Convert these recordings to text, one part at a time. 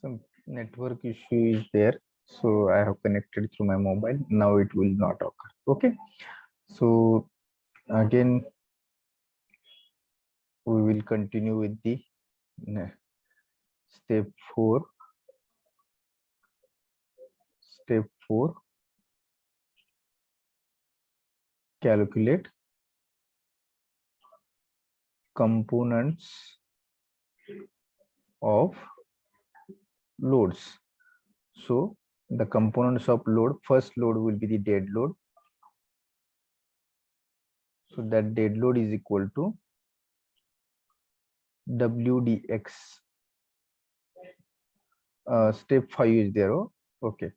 Some network issue is there, so I have connected through my mobile. Now it will not occur. Okay, so again we will continue with the step 4. Step 4, calculate components of loads. So the components of load, first load will be the dead load. So that dead load is equal to WDX. Step 5 is there. Oh, okay.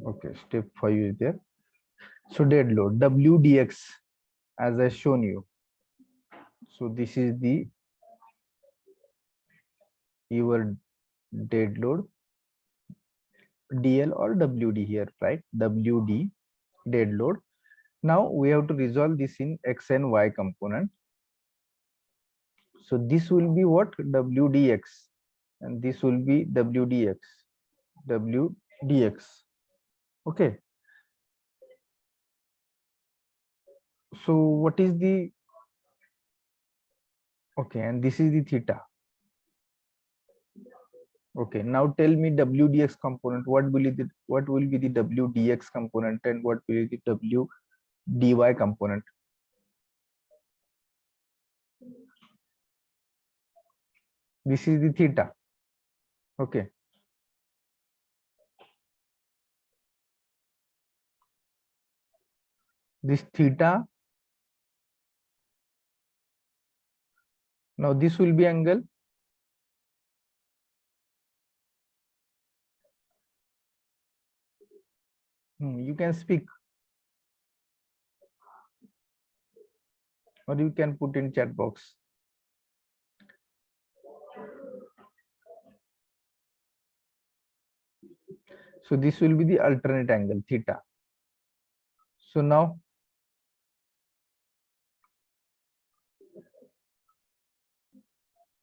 Okay, step 5 is there. So dead load WDX, as I shown you. So this is the your dead load, DL or WD here, right? WD, dead load. Now we have to resolve this in X and Y component. So this will be what? WDX, and this will be WDX. WDX. Okay. So what is the, okay, and this is the theta. Okay, now tell me WDX component. What will be the WDX component and what will be the WDY component? This is the theta. Okay. This theta. Now this will be angle. You can speak, or you can put in chat box. So this will be the alternate angle, theta. So now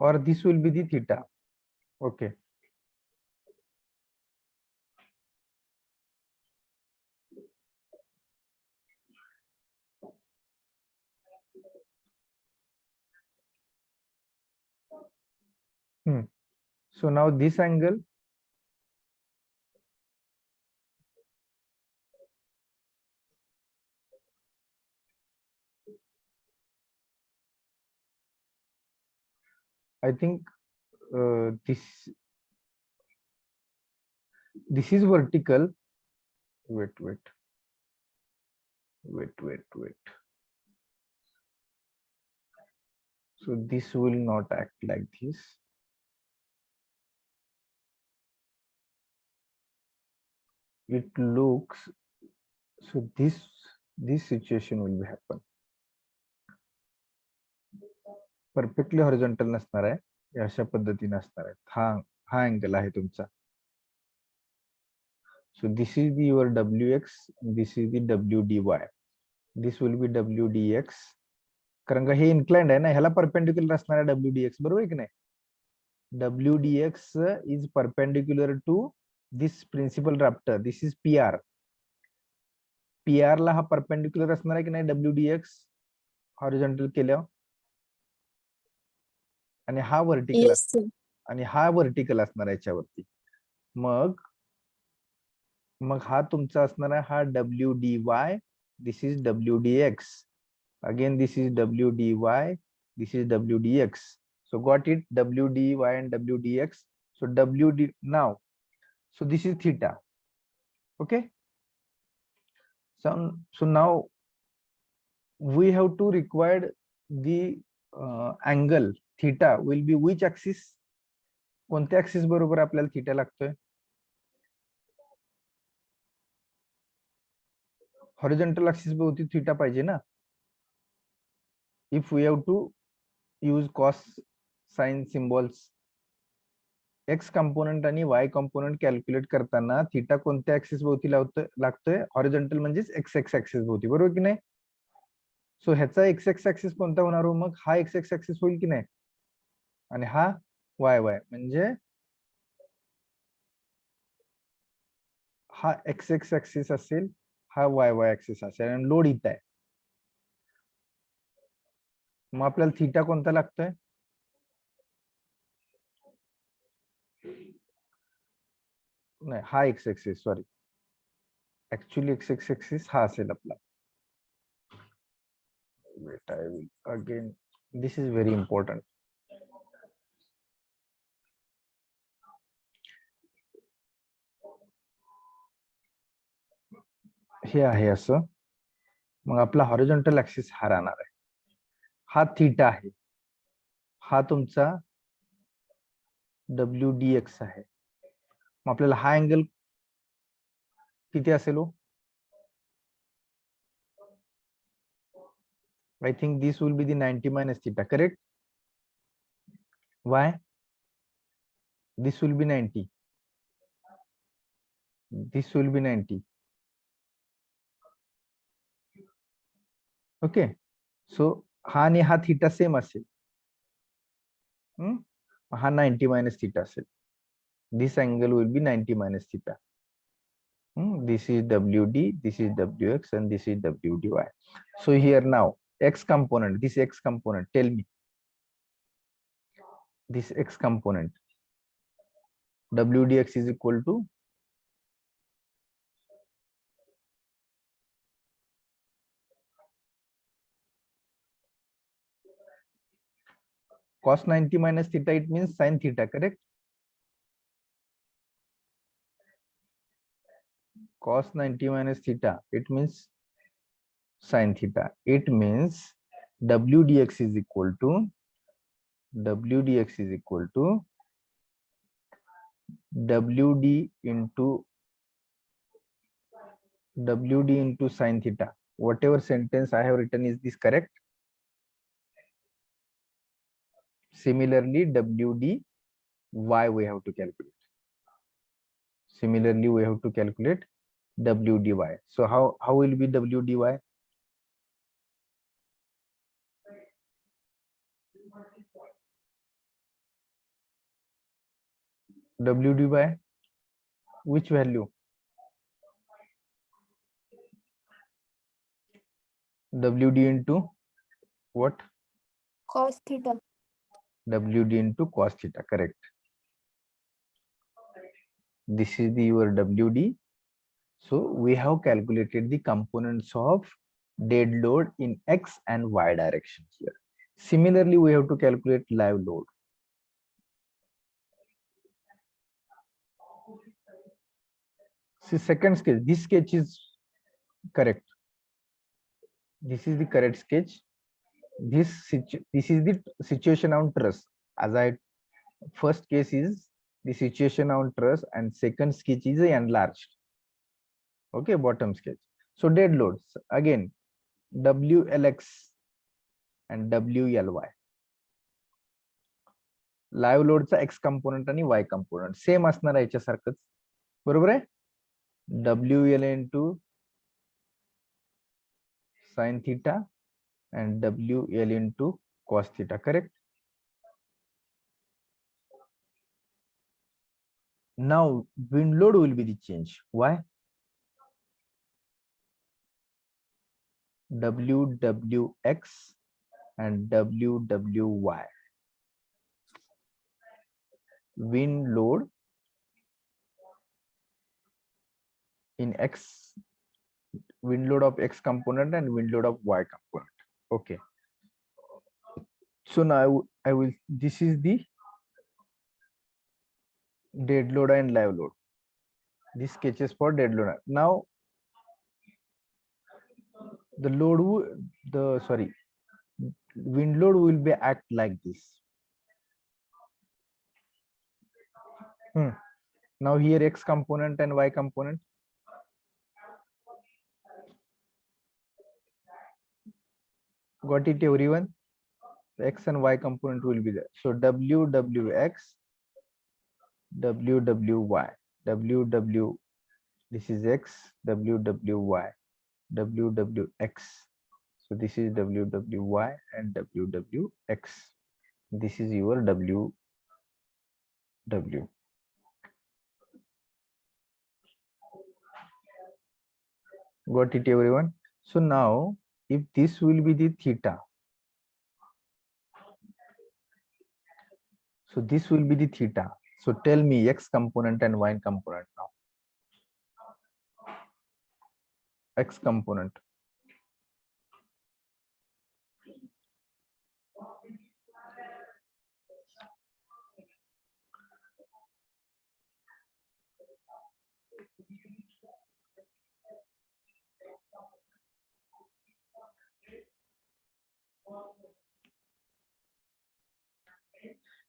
or this will be the theta. Okay. So now this angle, I think this is vertical. Wait. So this will not act like this. It looks, so this situation will be happen. Perfectly horizontal नसणार आहे, अशा पद्धतीने असणार आहे. हा angle आहे तुमचा. So this is the your WX, this is the WDY. This will be WDX. कारण का हे इन्क्लाइंड आहे ना, ह्याला परपेंडिक्युलर असणार आहे WDX, बरोबर आहे की नाही? WDX is perpendicular to this principal rafter. This is PR. PR ला हा परपेंडिक्युलर असणार आहे की नाही WDX हॉरिझॉन्टल केल्यावर, आणि हा वर्टिकल आणि हा वर्टिकल असणार आहे याच्यावरती. मग हा तुमचा असणार आहे हा WDY, this is WDX. Again this is WDY, this is WDX. So got it, WDY and WDX. So WD now, so this is theta. Okay, so now we have to require the angle theta will be which axis? कोणत्या axis बरोबर आपल्याला theta लागतोय? Horizontal axis भोवती theta पाहिजे ना. If we have to use cos sine symbols, x component आणि Y component calculate करताना theta कोणत्या ऍक्सिस भोवती लागतोय हॉरिझॉन्टल म्हणजेच एक्स एक्स ऍक्सिस भोवती, बरोबर की नाही? सो ह्याचा एक्स एक्स ऍक्सिस कोणता होणार हो? मग हा एक्स एक्स ऍक्सिस होईल की नाही, आणि हा वाय वाय, म्हणजे हा एक्स एक्स ऍक्सिस असेल, हा वाय वाय ऍक्सिस असेल, आणि लोड इथं आहे. मग आपल्याला थिटा कोणता लागतोय? नाही, हा X axis, sorry, actually X X axis हा असेल आपला. Wait, I will again, this is very important. हे आहे असं, मग आपला हॉरिझॉन्टल ऍक्सिस हा राहणार आहे, हा थीटा आहे, हा तुमचा डब्ल्यू डी एक्स आहे. मग आपल्याला हा अँगल किती असेल हो? I think this will be the 90 minus theta, correct? Why? This will be 90. This will be 90. Okay. So हा आणि हा theta सेम असेल. हा 90 minus theta असेल. This angle will be 90 minus theta. This is WD, this is WX, and this is WDY. So here now, X component, this X component, tell me. This X component, WDX is equal to cos 90 minus theta, it means sin theta, correct? Cos 90 minus theta, it means sin theta. It means WDX is equal to WDX is equal to WD into sin theta. Whatever sentence I have written, is this correct? Similarly, WD Y we have to calculate. Similarly, we have to calculate WDY. So how will be WDY? WDY, which value? WD into what? Cos theta. WD into cos theta, correct. This is the your WD. So we have calculated the components of dead load in X and Y direction here. Similarly, we have to calculate live load. See, second sketch, this sketch is correct. This is the correct sketch. This is the situation on truss. As I first case is the situation on truss, and second sketch is enlarged. Okay, bottom sketch. So dead loads again, WLX and WLY. Live लोडचा X component आणि Y component same असणार आहे याच्यासारखंच, बरोबर आहे? WL into sine theta and WL into cos theta, correct? Now wind load will be the change. Why? WWX and WWY. Wind load in X, wind load of X component and wind load of Y component. Okay. So now I will, this is the dead load and live load. This sketches for dead load. Now the load, wind load will be act like this. Now here X component and Y component. Got it, everyone? The X and Y component will be there. So WWX WWY, WW, this is X, WWY, WWX. So this is WWY and WWX. This is your WW. Got it, everyone? So now, if this will be the theta, so this will be the theta. So tell me X component and Y component now. X component.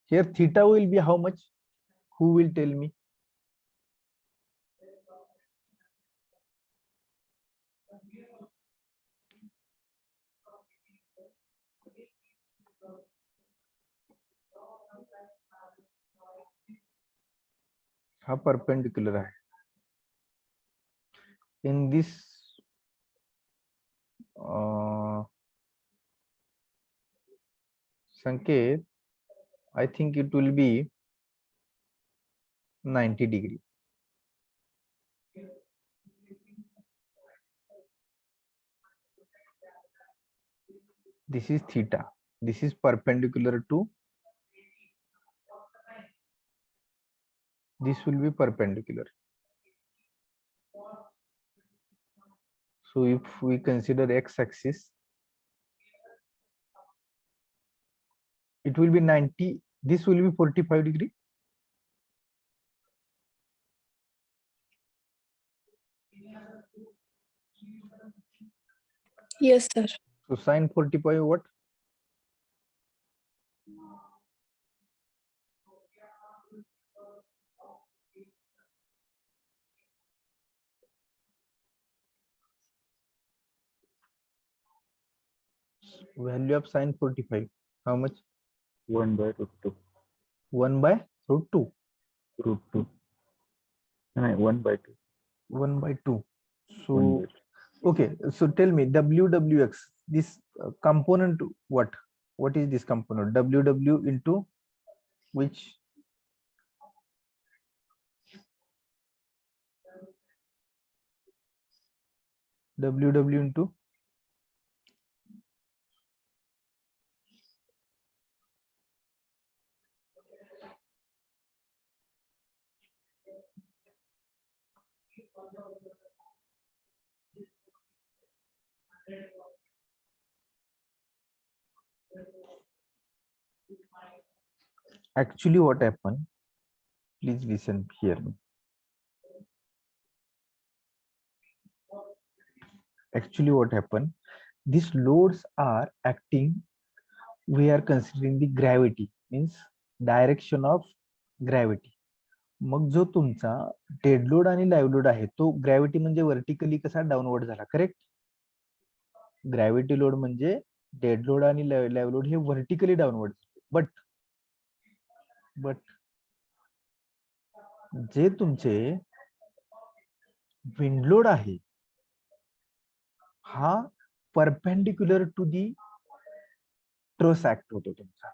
Here theta will be how much? Who will tell me? हा perpendicular है. In this Sanket, I think it will be 90 degree. This is theta. This is perpendicular to. This will be perpendicular. So if we consider x-axis, it will be 90. This will be 45 degree. Yes, sir. So sine 45 what? Value of sine 45. How much? 1 by root 2. 1 by root 2. Root 2. No, 1 by 2. 1 by 2. 1 So by 2. okay. So tell me WWX. This component what? What is this component? WW into which? WW into actually what happened? Please listen here. Actually what happened? These loads are acting. We are considering the gravity, means direction of gravity. मग जो तुमचा dead load आणि live load आहे तो gravity म्हणजे vertically कसा downward झाला, correct? Gravity load म्हणजे डेड लोड आणि लाईव्ह लोड हे व्हर्टिकली डाऊनवर्ड. बट जे तुमचे विंड लोड आहे हा perpendicular to the truss act होतो तुमचा.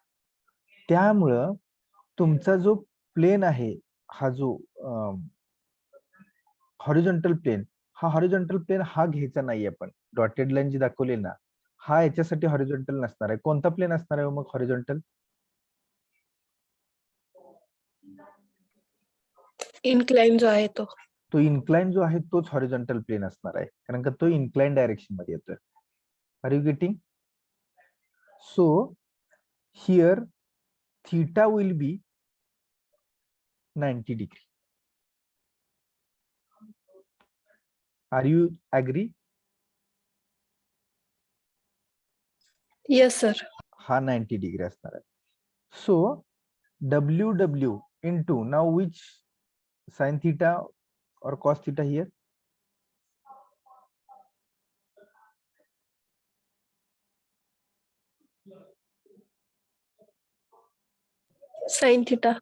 त्यामुळं तुमचा जो प्लेन आहे हा जो हॉरिझॉन्टल प्लेन, हा हॉरिझॉन्टल प्लेन हा घ्यायचा नाहीये. पण डॉटेड लाईन जी दाखवली ना हा याच्यासाठी हॉरिझॉन्टल नसणार आहे. कोणता प्लेन असणार आहे मग हॉरिझॉन्टल? इन्क्लाइन जो आहे तो. तो इन्क्लाइन जो आहे तोच हॉरिझॉन्टल प्लेन असणार आहे, कारण का तो इन्क्लाइन डायरेक्शन मध्ये येतोय. Are you getting? So here theta will be 90 degree. Are you agree? Yes, sir. हा 90 degree असणार आहे. So WW into now which sin theta or cos theta here? Sin theta.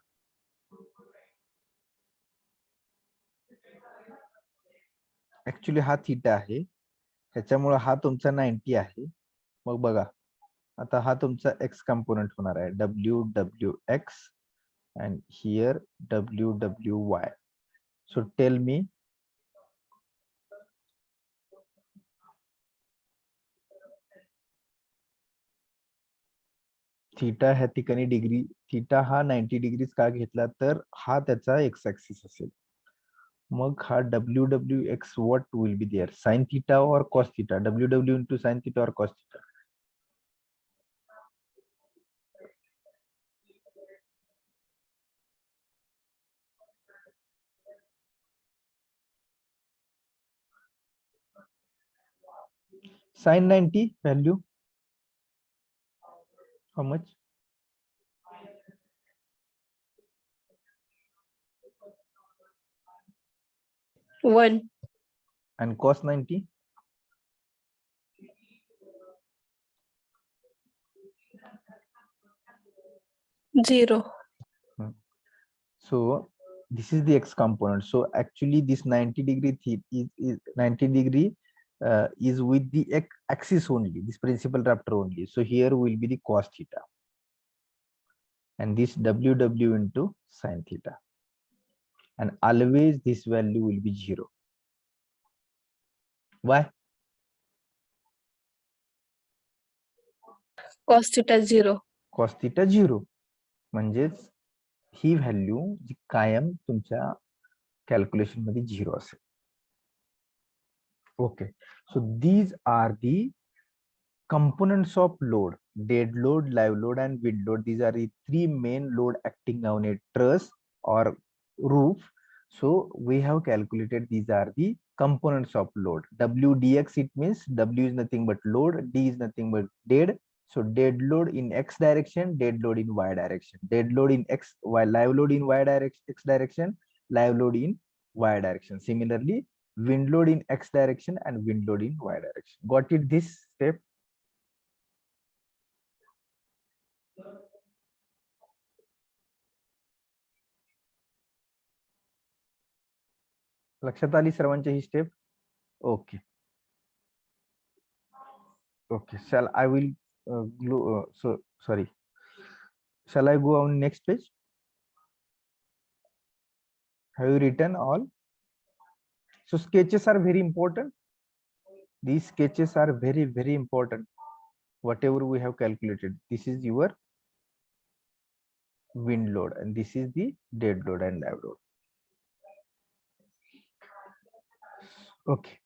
Actually हा theta आहे, ह्याच्यामुळे हा तुमचा 90 आहे. मग बघा आता हा तुमचा एक्स कंपोनेंट होणार आहे, WWX and here WWY. So tell me theta ह्या ठिकाणी डिग्री, थीटा हा 90 डिग्रीज का घेतला तर हा त्याचा एक्स ऍक्सिस असेल. मग हा WWX what will be there, sin theta or cos theta? WW into sin theta or cos theta? Sin 90 value how much? One. And cos 90? Zero. So this is the x component. So actually this 90 degree theta is 90 degree is with the x axis only, this principal raptor only. So here will be the cos theta, and this WW into sin theta, and always this value will be 0. Why? Cos theta zero. Cos theta 0 म्हणजेच ही value जी कायम तुमच्या calculation मध्ये 0 असेल. Okay, so these are the components of load: dead load, live load, and wind load. These are the three main load acting on a truss or roof. So we have calculated these are the components of load. WDX, it means W is nothing but load, D is nothing but dead. So dead load in X direction, dead load in Y direction, dead load in X, while live load in Y direction, X direction, live load in Y direction. Similarly, wind load in X direction and wind load in Y direction. Got it this step? लक्षात आली सर्वांची ही step? Okay okay, shall I will sorry, shall I go on next page? Have you written all? So sketches are very important. These sketches are very important. Whatever we have calculated, this is your wind load and this is the dead load and live load. Okay.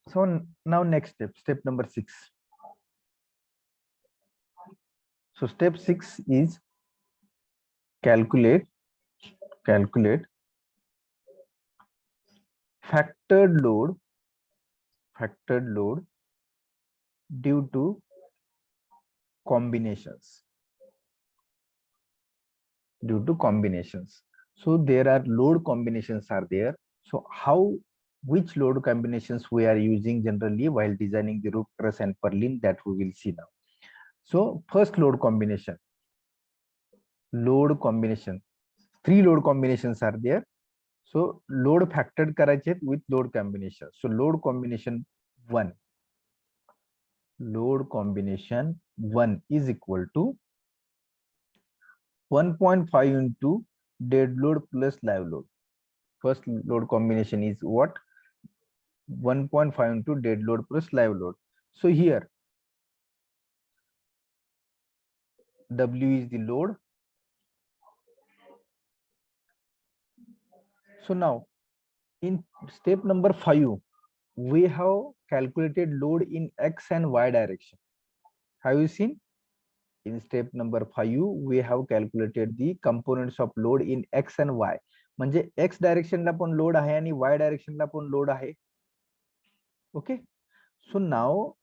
So now next step number 6. So step 6 is calculate factored load due to combinations. So there are load combinations are there. So which load combinations we are using generally while designing the roof truss and purlin, that we will see now. So first load combination, 3 load combinations are there. So load factored करायचे with load combination. So load combination 1 is equal to 1.5 into dead load plus live load. First load combination is what? 1.5 into dead load plus live load. So here W is the load. So now in step number 5, we have calculated load in X and Y direction. Have you seen? In step number 5, we have calculated the components of load in X and Y. म्हणजे X direction ला पण load आहे आणि Y direction ला पण load आहे. Okay. So now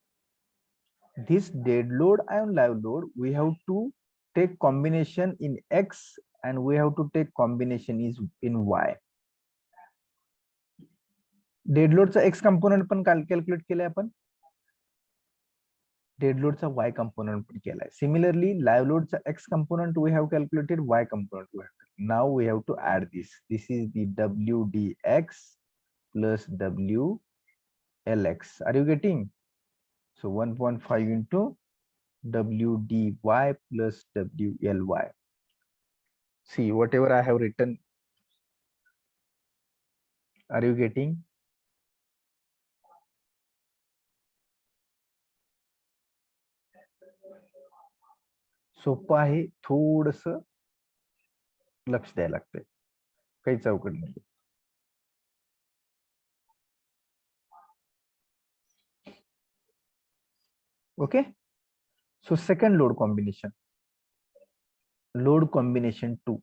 this dead load and live load, we have to take combination in X and we have to take combination in Y. Dead लोडचा X component पण calculate केलाय आपण, dead लोडचा Y component पण केलाय. Similarly live लोडचा X component we have calculated, Y component we have Now we have to add this. This is the WDX plus WLX. Are you getting? So 1.5 into WDY plus WLY. See, whatever I have written, are you getting? सोपं आहे, थोडस लक्ष द्यायला लागतंय, काही चौकट नाही. Okay, so second load combination 2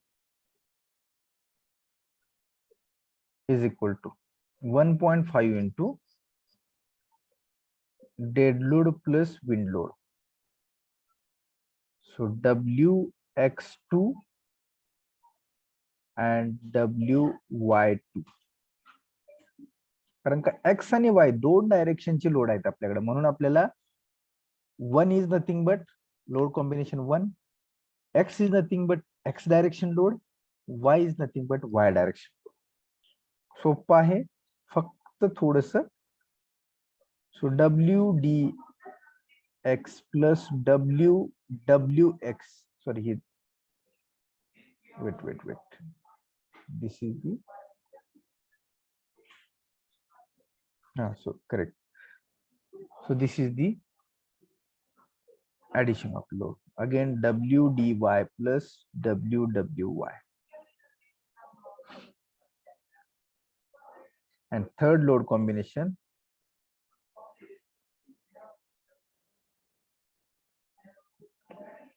is equal to 1.5 into dead load plus wind load. So WX2 and WY2. कारण का X आणि Y दोन डायरेक्शनची लोड आहेत आपल्याकडे, म्हणून आपल्याला 1 is nothing but load combination 1, X is nothing but X direction load, Y is nothing but Y direction load. सोपं आहे, फक्त थोडस. So WDX plus WWX, sorry, wait, this is the so correct. So this is the addition of load. Again, WDY plus WWY. And third load combination,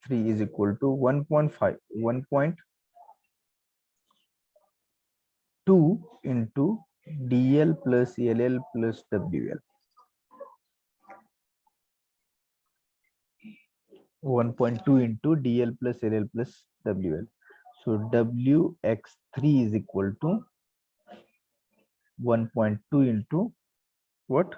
three is equal to 1.5, 1.2 into DL plus LL plus WL. 1.2 into DL plus LL plus WL. So WX3 is equal to 1.2 into what?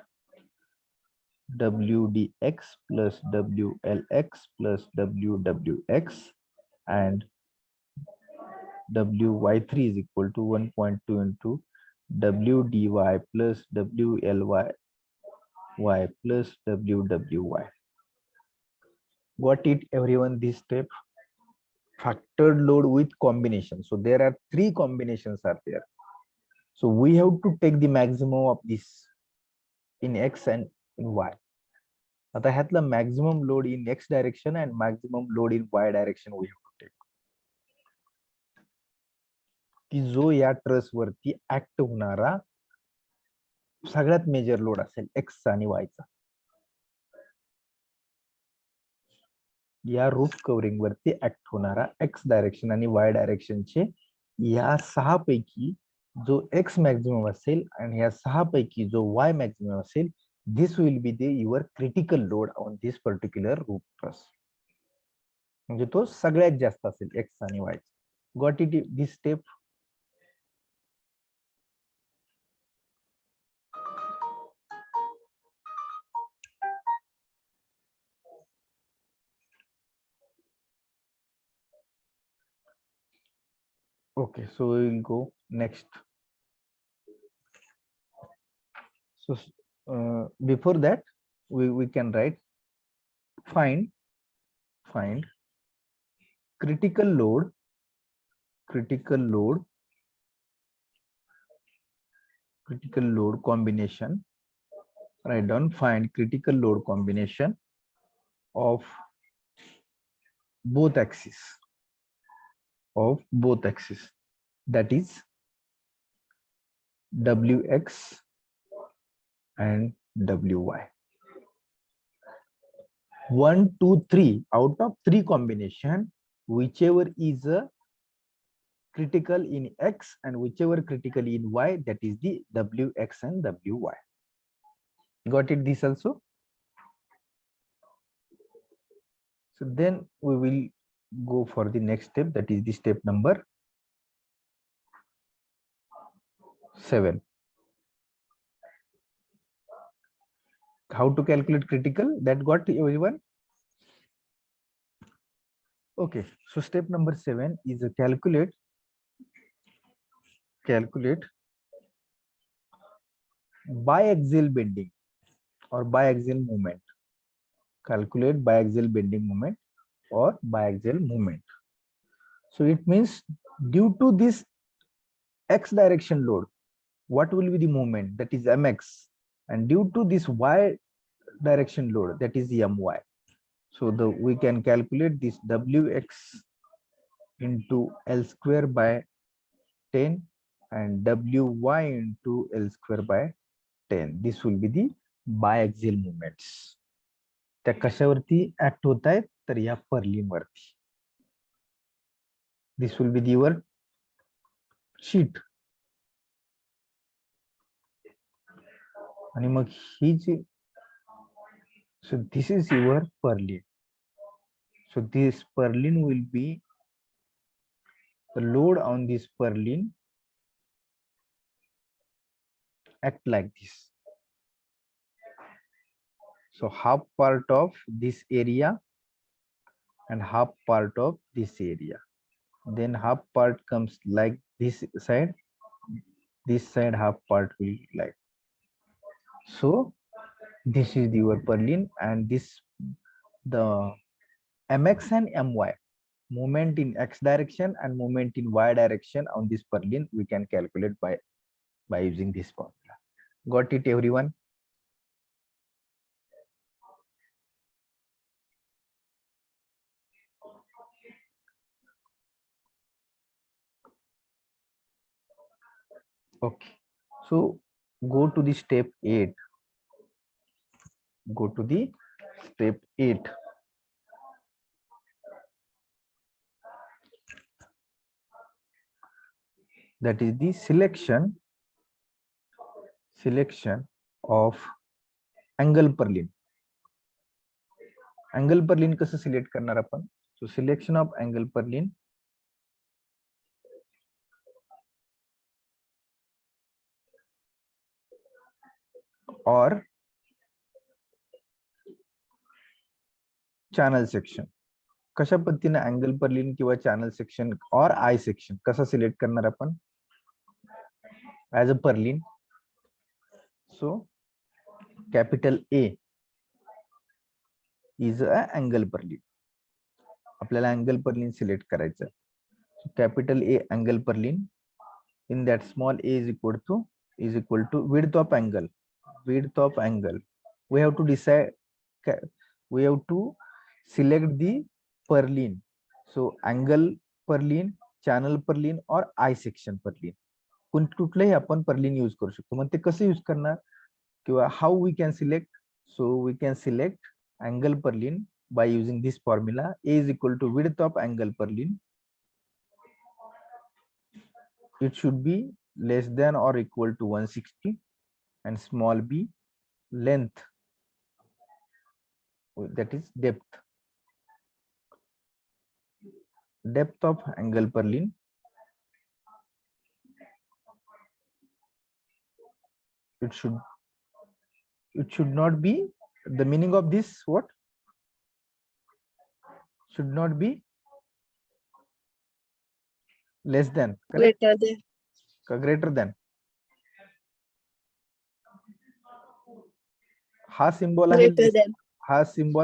WDX plus WLX plus WWX, and WY3 is equal to 1.2 into WDY plus WLY plus WWY. Got it, everyone? This step, factored load with combination. So there are three combinations are there. So we have to take the maximum of this in X and in Y. आता ह्यातला maximum load in X direction and maximum load in Y direction we have to take. की जो या truss वरती act होणारा सगळ्यात major load असेल X आणि Y चा, या रूफ कव्हरिंग वरती ऍक्ट होणारा X डायरेक्शन आणि Y डायरेक्शनचे या सहा पैकी जो X मॅक्झिमम असेल आणि या सहा पैकी जो Y मॅक्झिमम असेल, this will be the your critical load on this particular roof truss. म्हणजे तो सगळ्यात जास्त असेल X आणि Y. Got it, this step? Okay, so we will go next. So before that, we can write find critical load combination. Write down, find critical load combination of both axes, that is WX and WY. 1, 2, 3 out of 3 combination, whichever is critical in X and whichever critical in Y, that is the WX and WY. Got it, this also? So then we will go for the next step, that is the step number 7. How to calculate critical, that got everyone? Okay, so step number 7 is calculate calculate biaxial bending or biaxial movement. Calculate biaxial bending moment or biaxial movement. So it means due to this x direction load, what will be the moment, that is mx, and due to this y direction load, that is my. So we can calculate this wx into L square by 10 and wy into L square by 10. This will be the biaxial movements. त्या कशावरती act होत आहेत तर या purlin वरती. This will be your sheet. आणि मग ही जी, so this is your purlin. So this purlin will be the load on this purlin act like this. So half part of this area and half part of this area, then half part comes like this side half part will like. So this is your purlin, and this the mx and my movement in x direction and movement in y direction on this purlin we can calculate by using this formula. Got it, everyone? Okay, so go to the step 8. Go to the step 8. That is the selection of angle purlin. Angle purlin कसं select करणार आपण? So selection of angle purlin or channel section. कशा पद्धतीने angle purlin किंवा channel section और I section कसा select करणार आपण as a purlin? So capital A is a angle purlin. आपल्याला अँगल पर्लिन सिलेक्ट करायचं. Capital A angle purlin. In that small A is equal to width of angle. We have to decide, we have to select the Perlin. So angle Perlin, channel Perlin और I section Perlin कुठलंही आपण Perlin use करू शकतो. मग ते कसं use करणार किंवा how we can select? So we can select angle purlin by using this formula. A is equal to width of angle purlin. It should be less than or equal to 160, and small b length, that is depth of angle purlin. It should not be, the meaning of this what? Should not be less than, correct? Greater than. हा symbol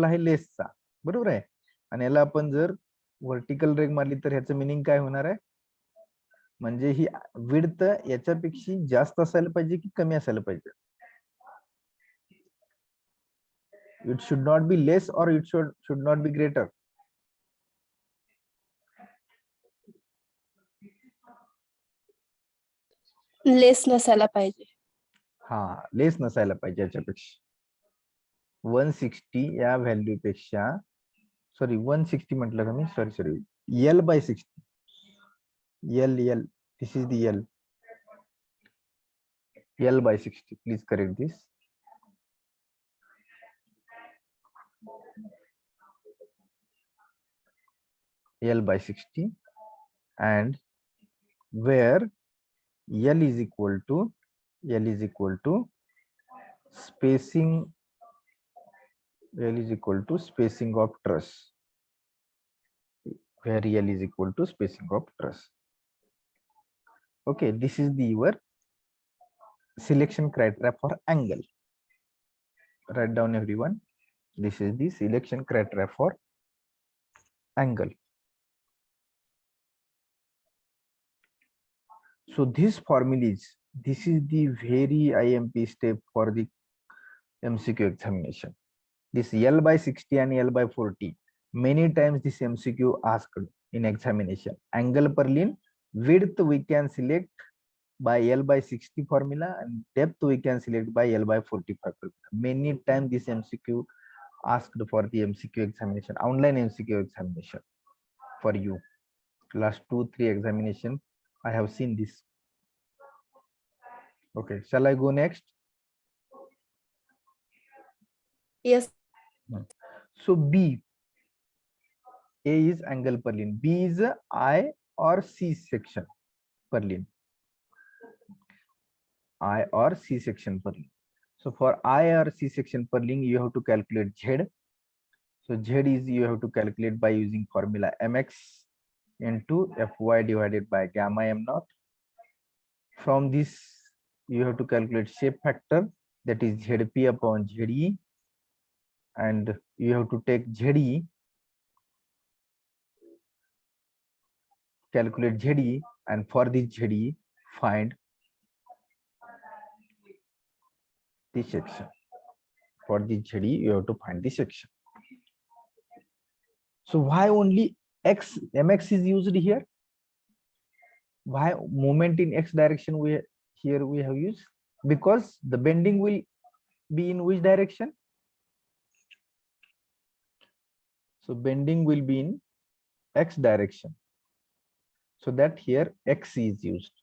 आहे लेसचा, बरोबर आहे. आणि याला आपण जर vertical रेग मारली तर ह्याचं मिनिंग काय होणार आहे? म्हणजे ही विड्थ याच्यापेक्षा जास्त असायला पाहिजे की कमी असायला पाहिजे? It should not be less और it should not be greater. Less नसायला पाहिजे. हा, लेस नसायला पाहिजे याच्यापेक्षा. 160 या व्हॅल्यू पेक्षा, सॉरी 160 म्हटलं का मी, sorry L by 60. L, this is the L by 60. Please correct this. L by 60, and where L is equal to spacing. L is equal to spacing of truss. Where L is equal to spacing of truss. Okay, this is the your selection criteria for angle. Write down everyone. This is the selection criteria for angle. So this formula this is the very IMP step for the MCQ examination. This L by 60 and L by 40. Many times this MCQ asked in examination. Angle per line, width we can select by L by 60 formula and depth we can select by L by 45 formula. Many times this MCQ asked for the MCQ examination, online MCQ examination for you. Last 2-3 examination, I have seen this. Okay, shall I go next? Yes. So B, A is angle per line, B is I or C section per line. I or C section per line. So for I or C section per line, you have to calculate Z. So Z is you have to calculate by using formula mx into Fy divided by gamma m naught. From this, you have to calculate shape factor, that is Zp upon Ze, and you have to take Ze, calculate Ze, and for this Ze, find the section. For the Ze, you have to find the section. So why only mx is used here? Why movement in x direction we have used? Because the bending will be in which direction? So bending will be in x direction. So that here x is used.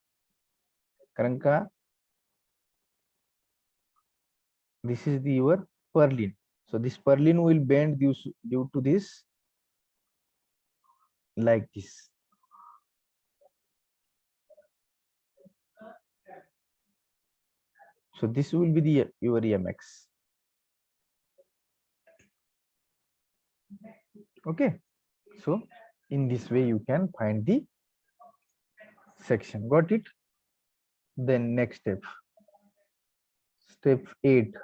Karanka, this is the your purlin. So this purlin will bend due to this, like this. So this will be the your mx. Okay. So in this way you can find the section. Got it? Then next step. Step 8.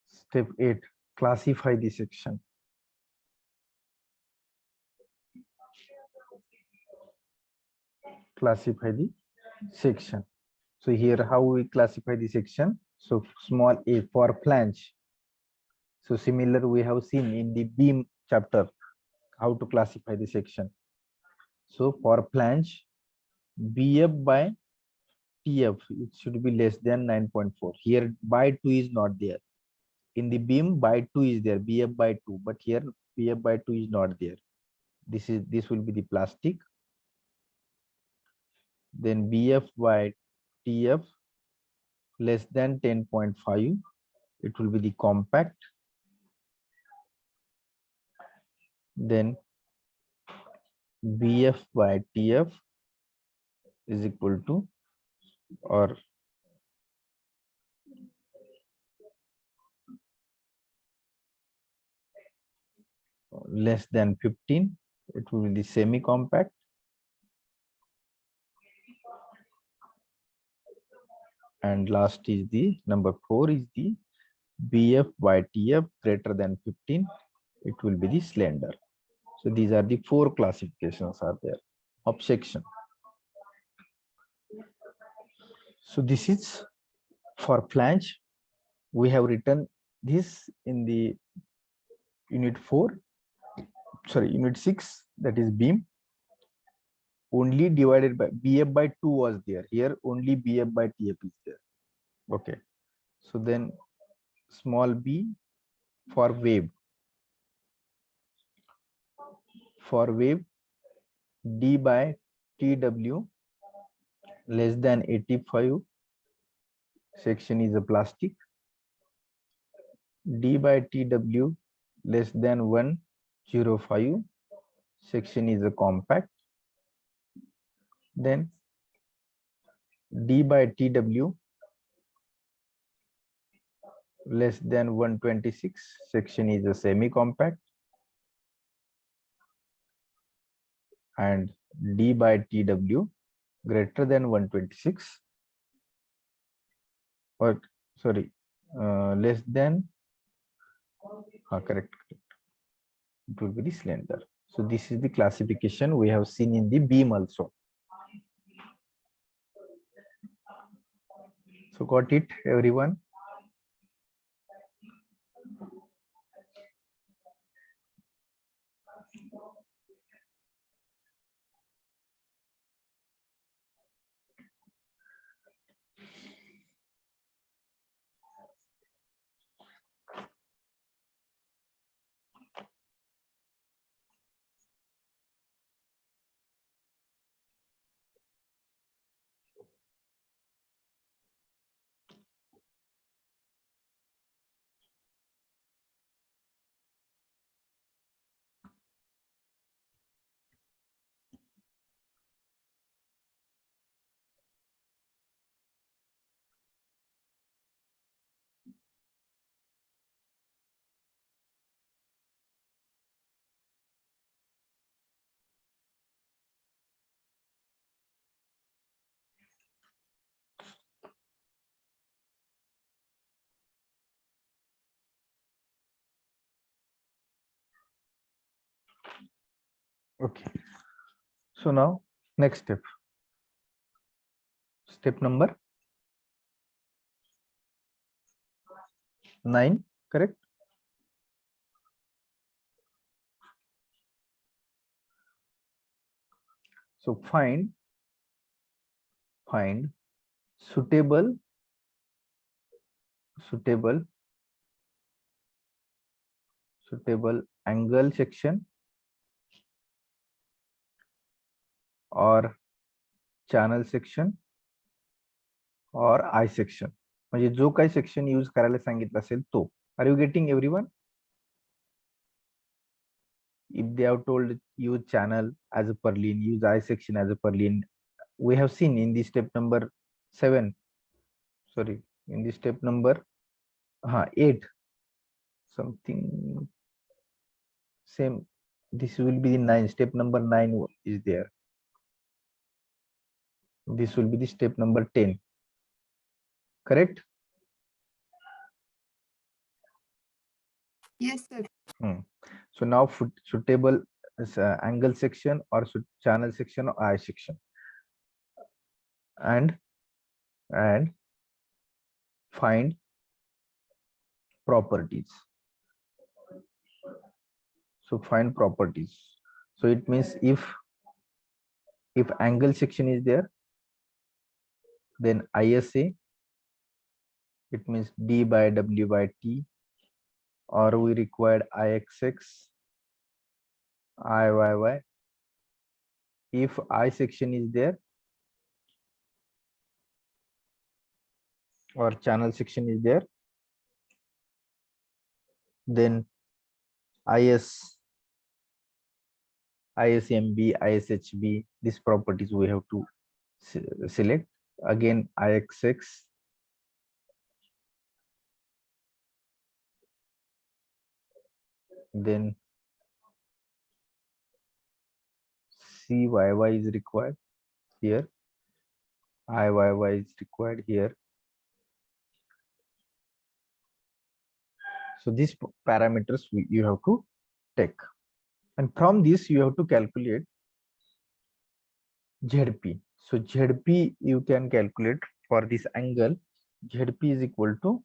Step 8. Classify the section. Classify the section. So here how we classify the section. So small a for flange. So similar we have seen in the beam chapter how to classify the section. So for flange, BF by TF, it should be less than 9.4. Here by 2 is not there. In the beam by 2 is there, BF by 2, but here BF by 2 is not there. This will be the plastic. Then BF by TF less than 10.5, it will be the compact. Then BF by TF is equal to or less than 15, it will be the semi-compact. And last is the number 4 is the BF by TF greater than 15, it will be the slender. So these are the 4 classifications are there of section. So this is for flange. We have written this in the unit 6, that is beam. Only divided by BF by 2 was there. Here only BF by TF is there. Okay. So then small b for wave. For wave, D by TW less than 85, section is a plastic. D by TW less than 105, section is a compact. Then D by TW less than 126, section is a semi-compact. and d by tw greater than 126, or sorry, less than, correct, it will be the cylinder. So this is the classification we have seen in the beam also. So got it, everyone? Okay. So now next step. Step number 9, correct? So find suitable angle section or channel section or I section, म्हणजे जो काही section use करायला सांगितलं असेल तो. Are you getting, everyone? If they have told use channel as a purlin, use I section as a purlin, we have seen in the step number 7, sorry, in the step number 8, something same. This will be the 9, step number 9 is there. This will be the step number 10, correct? Yes, sir. So now suitable angle section or channel section or I section, and find properties. So find properties. So it means if angle section is there, then ISA, it means d by w by t, or we required IXX, IYY. If I section is there or channel section is there, then ISMB, ISHB, these properties we have to select. Again, IXX, then CYY is required here, IYY is required here. So these parameters you have to take, and from this you have to calculate ZP. So ZP you can calculate for this angle. ZP is equal to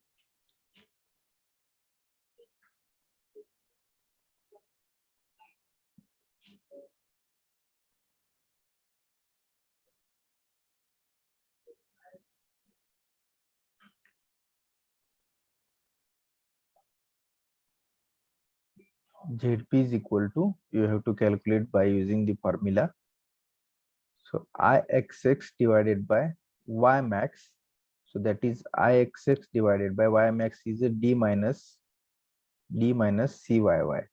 you have to calculate by using the formula. So IXX divided by Y max. So that is IXX divided by Y max is a D minus CYY.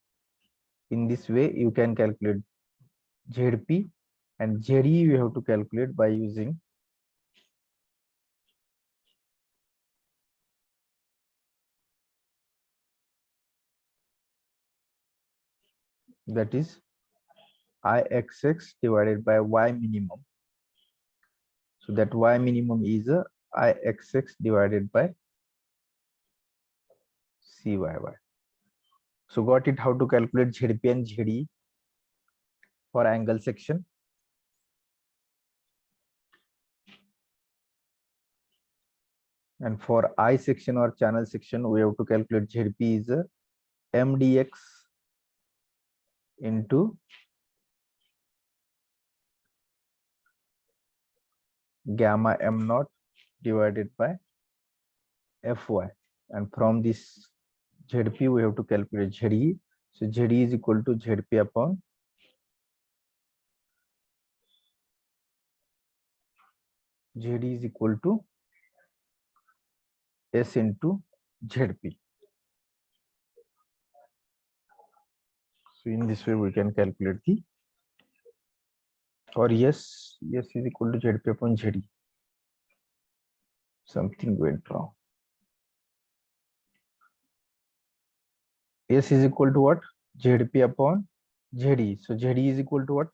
In this way, you can calculate ZP, and ZE you have to calculate by using that is Ixx divided by y minimum. So that y minimum is Ixx divided by Cyy. So got it how to calculate ZP and ZE for angle section. And for I section or channel section, we have to calculate ZP is MDX into gamma M naught divided by Fy. And from this ZP, we have to calculate ZE. So ZE is equal to ZP upon ZE is equal to S into ZP. So in this way, we can calculate the, or yes is equal to ZP upon ZE. Something went wrong. S is equal to what? ZP upon ZE. So ZE is equal to what?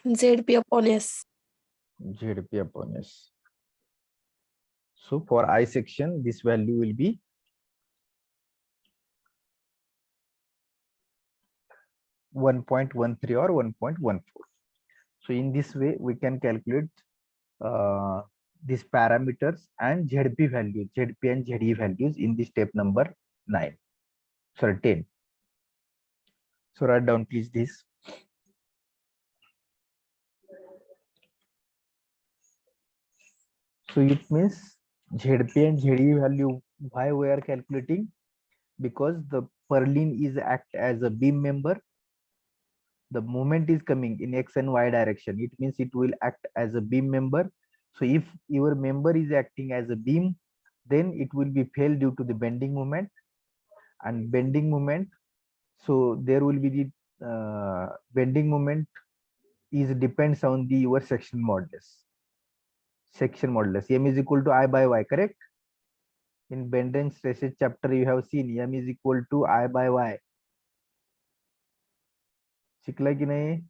ZP upon S. ZP upon S. So for I section, this value will be 1.13 or 1.14. So in this way, we can calculate these parameters and ZP values, ZP and ZE values in the step number 10. So write down please this. So it means ZP and ZE value, why we are calculating? Because the purlin is act as a beam member. The moment is coming in X and Y direction. It means it will act as a beam member. So if your member is acting as a beam, then it will be failed due to the bending moment. And bending moment, so there will be the bending moment is depends on the your section modulus. Section modulus M is equal to I by Y, correct? In bend and stresses chapter, you have seen M is equal to I by Y. शिकला कि नहीं?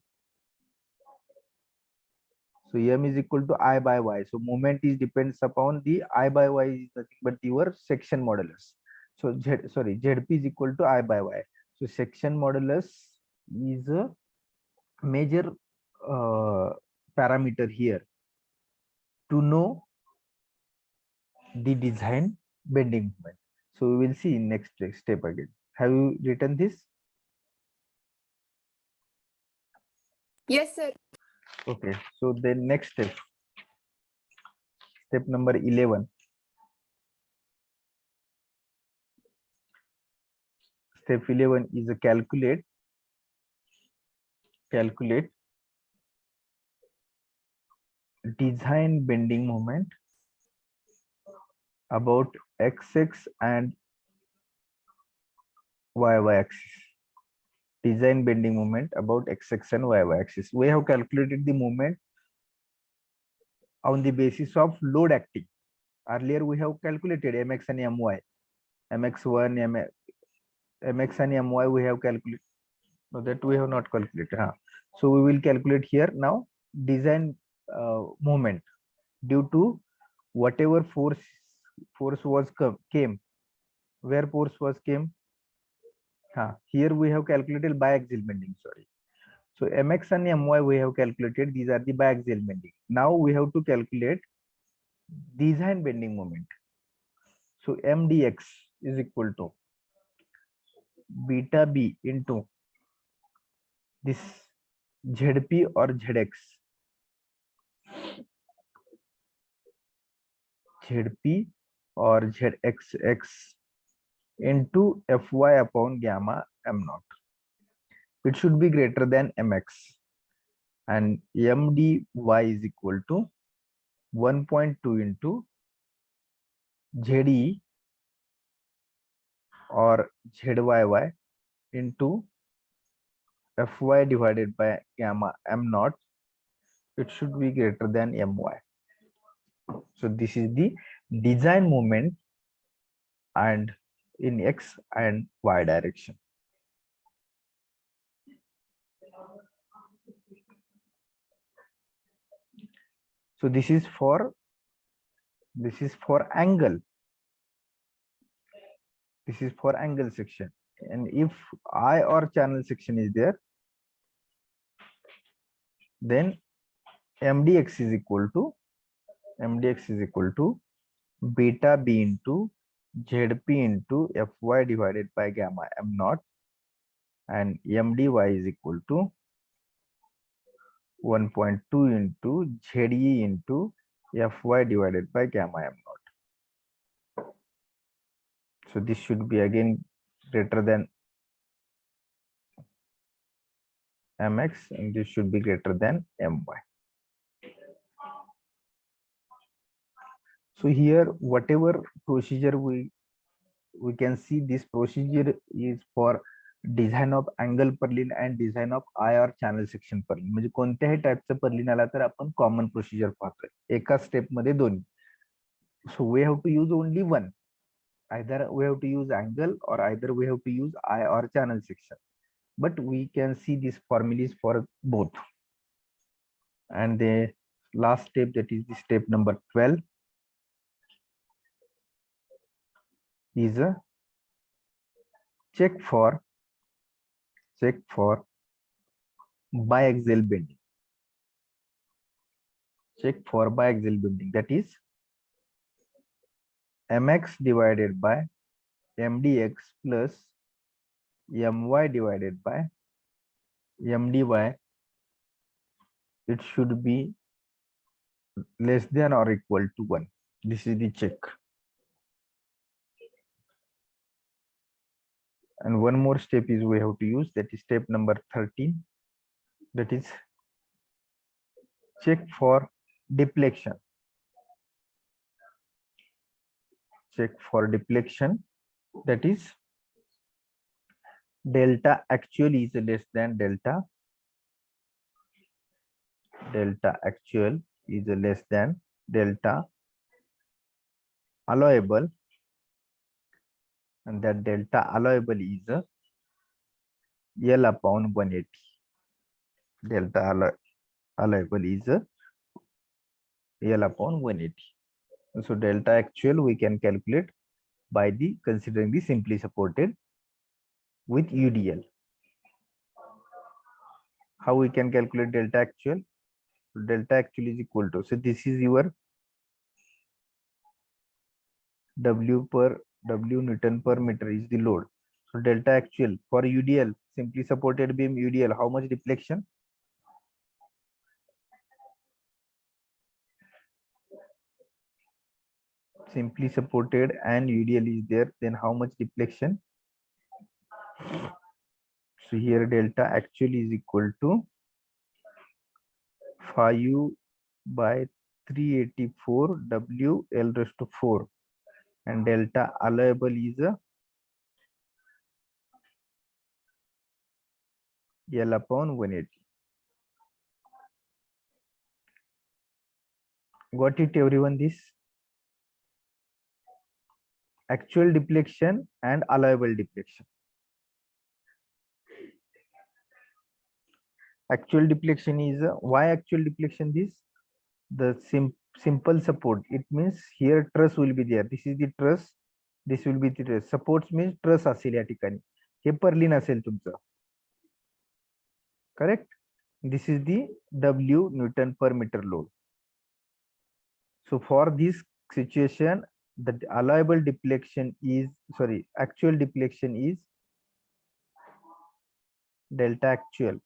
So M is equal to I by Y. So moment is depends upon the I by Y is nothing but your section modulus. So ZP is equal to I by Y. So section modulus is a major parameter here to know the design bending moment. So we will see in next step again. Have you written this? Yes, sir. Okay. So then next step number 11. Step 11 is a calculate design bending moment about XX and YY axis. Design bending moment about XX and YY axis. We have calculated the moment on the basis of load acting. Earlier we have calculated MX and MY. MX1, MX and MY we have calculated. No, that we have not calculated. So we will calculate here now design moment due to whatever force was came. Where force was came? Here we have calculated biaxial bending. Sorry. So MX and MY we have calculated. These are the biaxial bending. Now we have to calculate design bending moment. So MDX is equal to beta B into this ZP or ZX. ZP or ZXX into Fy upon gamma M naught. It should be greater than MX. And MDY is equal to 1.2 into ZE or ZYY into Fy divided by gamma M naught. It should be greater than My. So this is the design moment and in X and Y direction. So this is for angle. This is for angle section. And if eye or channel section is there, then MDX is equal to beta B into ZP into Fy divided by gamma M naught, and MDY is equal to 1.2 into ZE into Fy divided by gamma M naught. So this should be again greater than Mx, and this should be greater than My. So here, whatever procedure we can see, this procedure is for design of angle purlin and design of eye or channel section purlin. म्हणजे कोणत्याही टाइपचं Perlin आला तर आपण common procedure पाहतोय एका step मध्ये दोन्ही. So we have to use only one. Either we have to use angle or either we have to use eye or channel section. But we can see these formulas for both. And the last step, that is the step number 12, is a check for biaxial bending. Check for biaxial bending, that is Mx divided by Mdx plus My divided by Mdy. It should be less than or equal to 1. This is the check. And one more step is we have to use, that is step number 13, that is check for deflection. Check for deflection, that is delta actual is less than delta actual is less than delta allowable, and that delta allowable is L upon 180. Delta allowable is L upon 180. So delta actual we can calculate by the considering the simply supported with UDL. How we can calculate delta actual? Delta actual is equal to, so this is your W Newton per meter is the load. So delta actual for UDL, simply supported beam UDL, how much deflection? Simply supported and UDL is there, then how much deflection? So here delta actual is equal to 5 by 384 W L raised to 4, and delta allowable is L upon 180. Got it, everyone? This actual deflection and allowable deflection. Actual deflection is why actual deflection? This the simple support. It means here truss will be there. This is the truss. This will be the truss. Supports means truss असेल या ठिकाणी. हे Perlin असेल तुमचं. Correct? This is the W Newton per meter load. So for this situation, the allowable deflection is, sorry, actual deflection is delta actual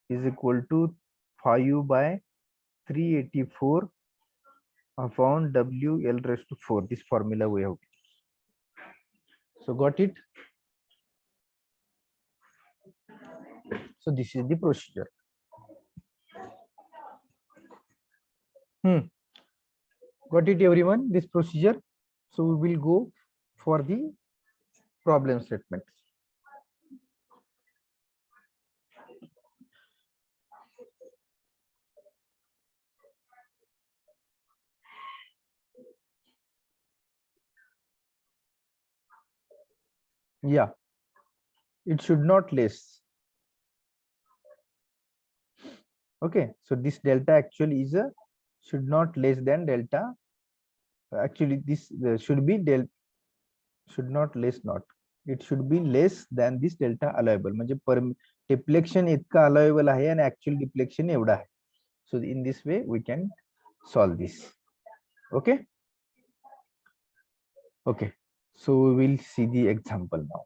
is equal to 5 by 384 upon W L raised to 4. This formula we have. So got it? So this is the procedure. Got it, everyone? This procedure. So we will go for the problem statement. Yeah, it should not less. Okay, so this delta actually is a should not less than delta. Actually, this should be should not less not. It should be less than this delta allowable. म्हणजे deflection इतका allowable आहे आणि actual deflection एवढा आहे. So in this way we can solve this. Okay. Okay. So we will see the example now.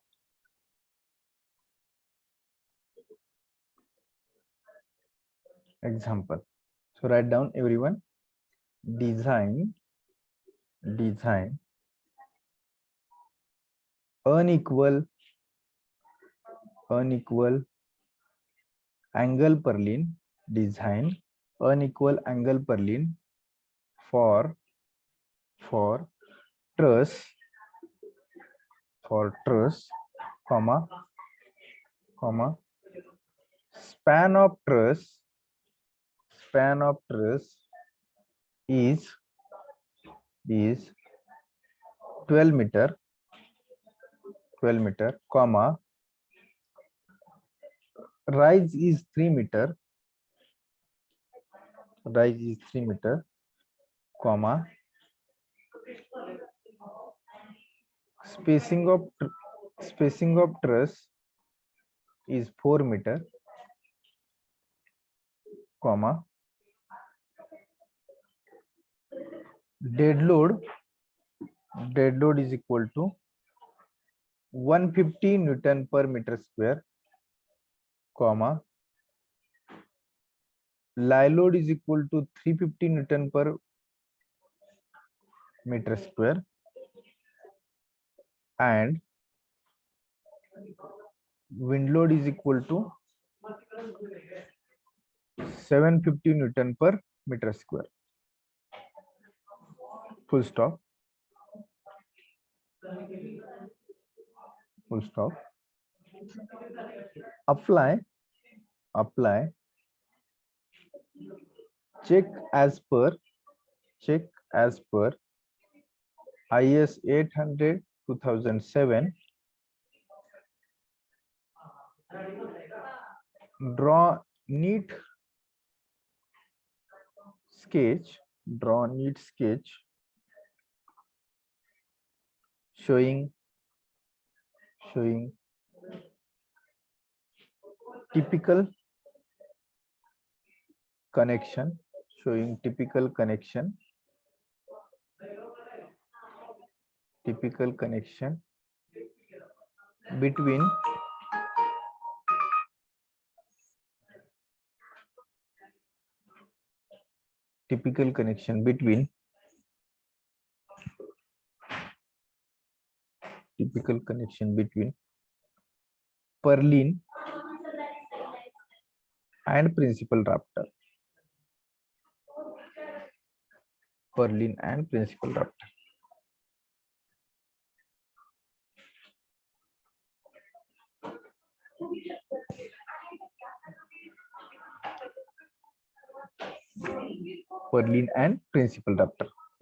Example. So write down everyone. Design unequal angle purlin. Design unequal angle purlin for truss, comma span of truss is 12 meter, comma rise is 3 meter, comma spacing of truss is 4 meter, comma dead load is equal to 150 Newton per meter square, comma live load is equal to 350 Newton per meter square, and wind load is equal to 750 Newton per meter square. Full stop. Apply check as per IS 800 2007. Draw neat sketch showing typical connection between purlin and principal rafter.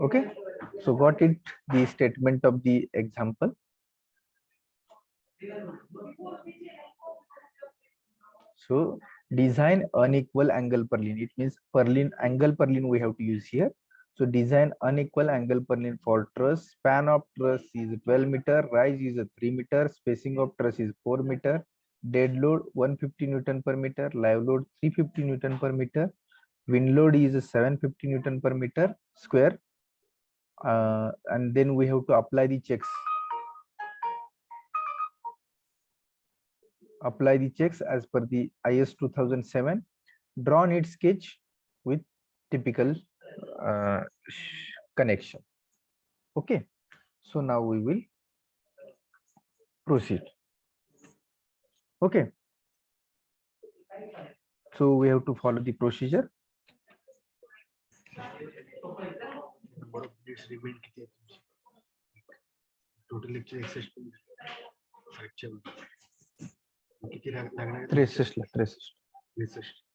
Okay, so got it, the statement of the example. So design unequal angle purlin, it means angle purlin we have to use here. So design unequal angle purlin for truss. Span of truss is 12 meter, rise is 3 meter, spacing of truss is 4 meter, dead load 150 Newton per meter, live load 350 Newton per meter, wind load is 750 Newton per meter square, and then we have to apply the checks. As per the IS 2007. Draw neat sketch with typical connection. Okay, so now we will proceed. Okay, so we have to follow the procedure. Total lecture access fracture. 63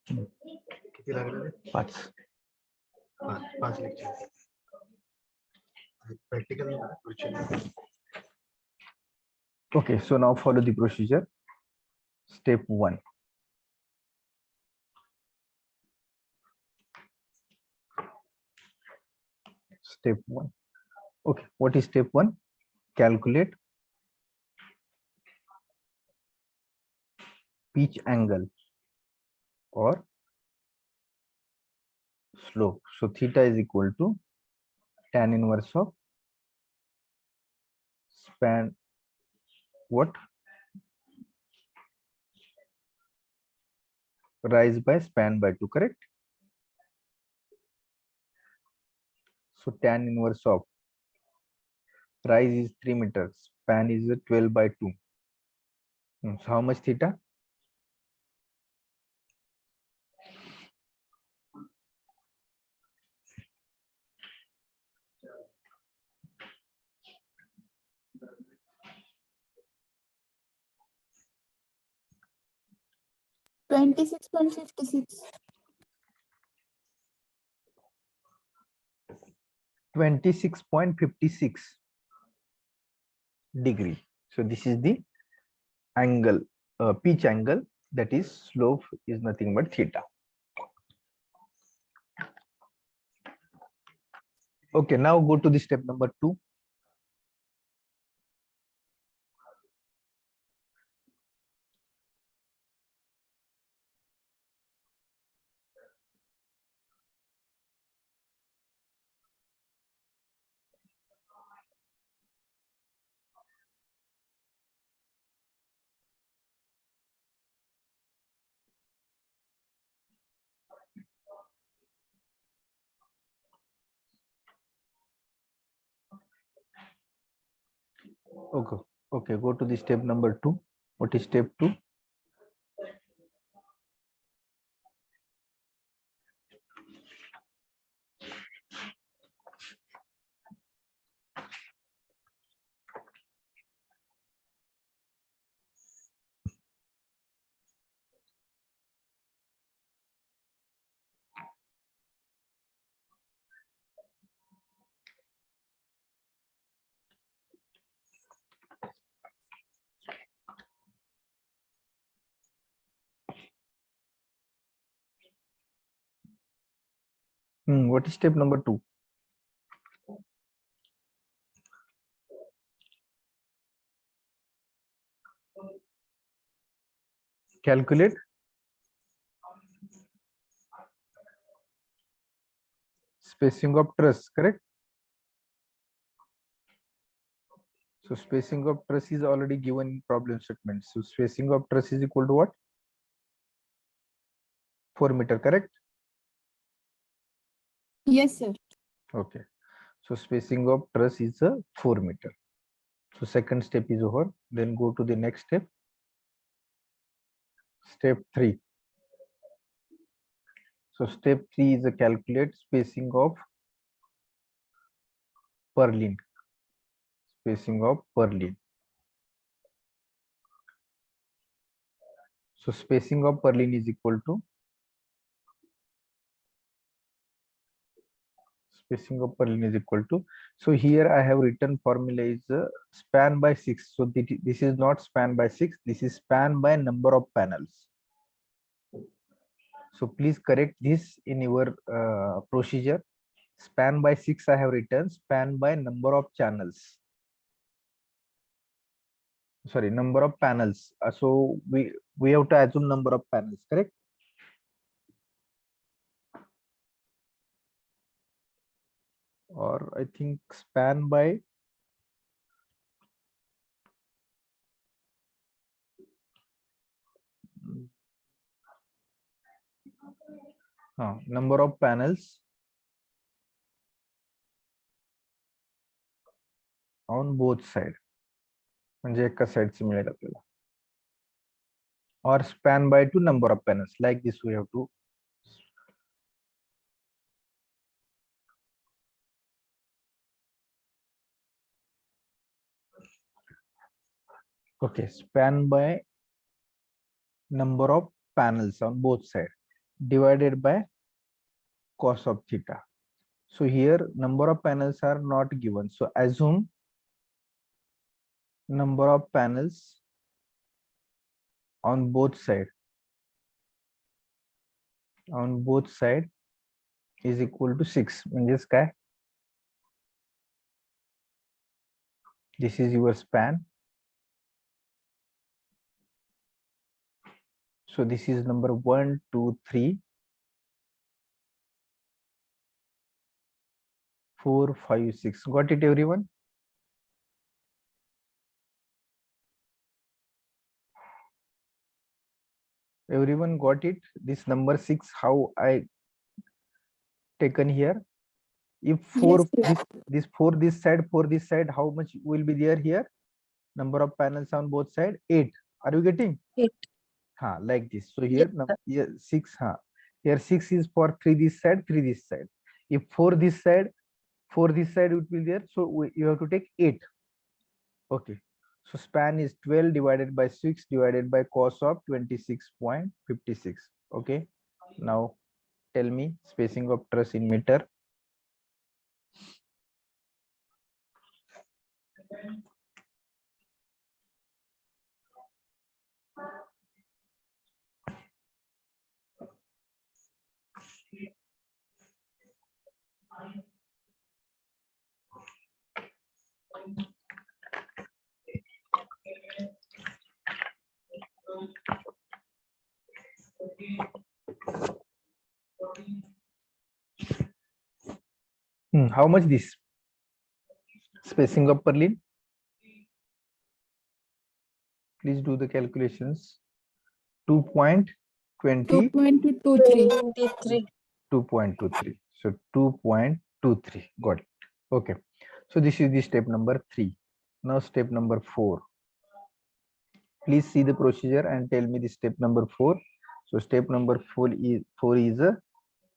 किती लागले? 5 lectures. Practical. Okay, so now follow the procedure. Step 1. step 1. Okay, what is step 1? Calculate pitch angle or slope. So theta is equal to tan inverse of span what? Rise by span by 2, correct? So tan inverse of rise is 3 meters, span is 12 by 2. So how much theta? $26.56. 26.56 degree. So this is the angle, pitch angle, that is slope is nothing but theta. Okay, now go to the step number 2. Okay, go to the step number 2. What is step 2? What is step number 2? Calculate spacing of truss, correct? So spacing of truss is already given in problem statement. So spacing of truss is equal to what? 4 meter, correct? Yes, sir. Okay. So spacing of truss is 4 meter. So second step is over. Then go to the next step. Step 3. So step 3 is a calculate spacing of purlin. Spacing of purlin. So spacing of purlin is equal to spacing of purlin is equal to. So here I have written formula is span by 6. So this is not span by 6. This is span by number of panels. So please correct this in your procedure. Span by 6 I have written, span by number of channels. Sorry, number of panels. So we have to assume number of panels, correct? Or I think span by number of panels on both side. म्हणजे एका साइडचे मिळेल आपल्याला. Or span by 2 number of panels. Like this we have to. Okay, span by number of panels on both sides divided by cos of theta. So here number of panels are not given. So assume number of panels on both sides is equal to 6. Means काय This is your span. So this is number 1, 2, 3, 4, 5, 6. Got it, everyone? Everyone got it? This number 6, how I taken here? If 4, this 4 this side, how much will be there here? Number of panels on both side, 8. Are you getting? 8. Like this. So here, here 6. Here 6 is for 3 this side, 3 this side. If 4 this side, 4 this side would be there. So you have to take 8. Okay. So span is 12 divided by 6 divided by cos of 26.56. Okay. Now tell me spacing of truss in meter. How much this spacing of purlin? Please do the calculations. 2.20. 2.23. 2.23. So 2.23. Got it. Okay. So this is the step number 3. Now step number 4. Please see the procedure and tell me the step number 4. So step number 4 is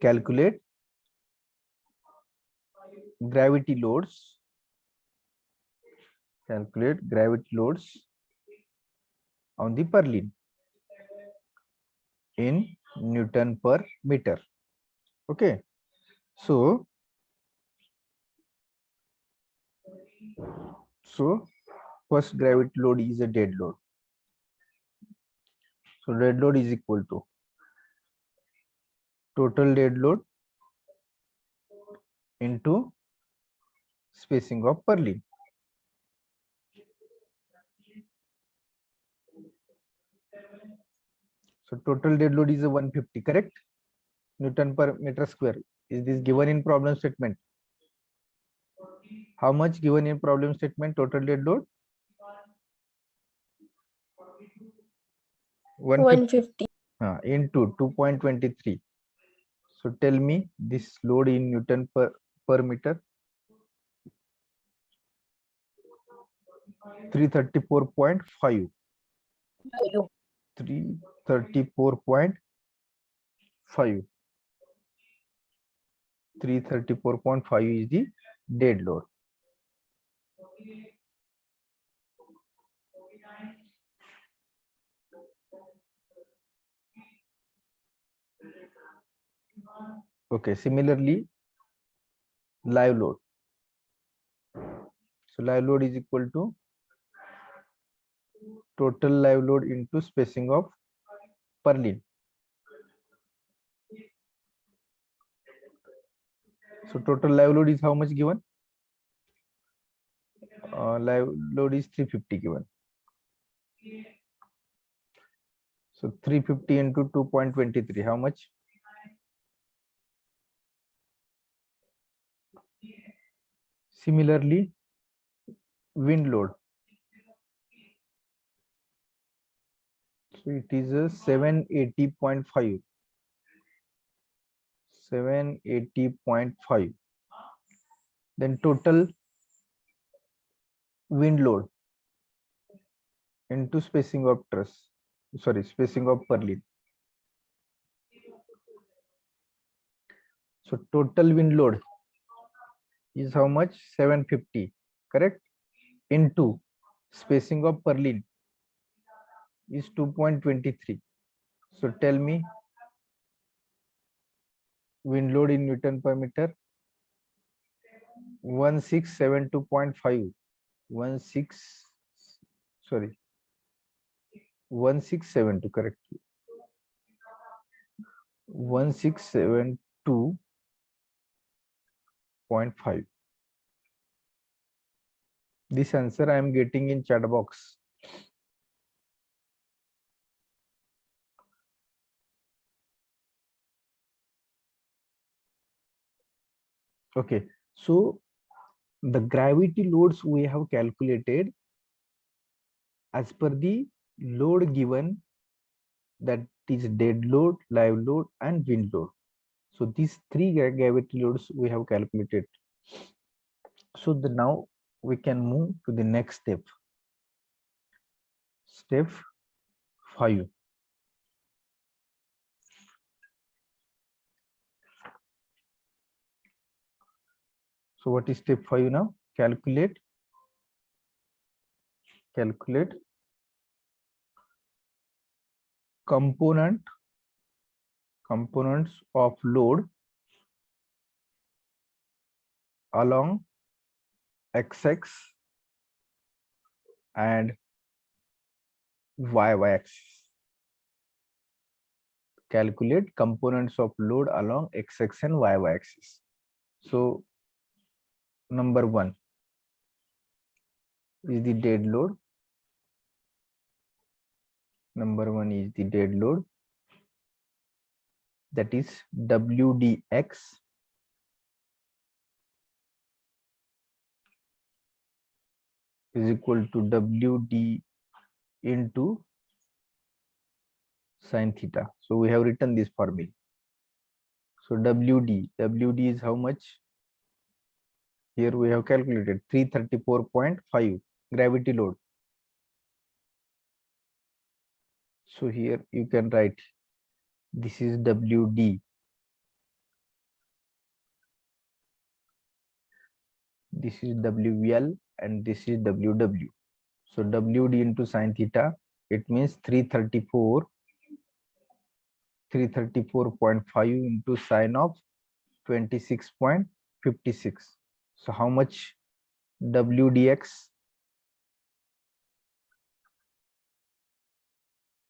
calculate gravity loads. Calculate gravity loads on the purlin in Newton per meter. Okay. So first gravity load is a dead load. So dead load is equal to total dead load into spacing of purlin. So total dead load is a 150, correct? Newton per meter square. Is this given in problem statement? How much given in problem statement? Total dead load? 150. Into 2.23. So tell me this load in Newton per meter. 334.5. 334.5. 334.5 is the dead load. Okay, similarly, live load. So live load is equal to total live load into spacing of purlin. So total live load is how much given? Live load is 350 given. So 350 into 2.23, how much? Similarly, wind load. So it is a 780.5. 780.5. Then total wind load into spacing of truss. Sorry, spacing of purlin. So total wind load is how much? 750, correct? Into spacing of purlin is 2.23. So tell me wind load in Newton per meter. 1672.5. 1672, correct? 1672.5. This answer I am getting in chat box. Okay, so the gravity loads we have calculated as per the load given, that is dead load, live load, and wind load. So these three gravity loads we have calculated. So now we can move to the next step. Step 5. So what is step 5 now? Calculate components of load along x-axis and y axis. Calculate components of load along x-axis and y axis. So number 1 is the dead load. Number 1 is the dead load, that is WDX is equal to WD into sin theta. So we have written this formula. So WD is how much? Here we have calculated 334.5 gravity load. So here you can write, this is WD, this is WL, and this is WW. So WD into sin theta, it means 334.5 into sine of 26.56. So how much WDX?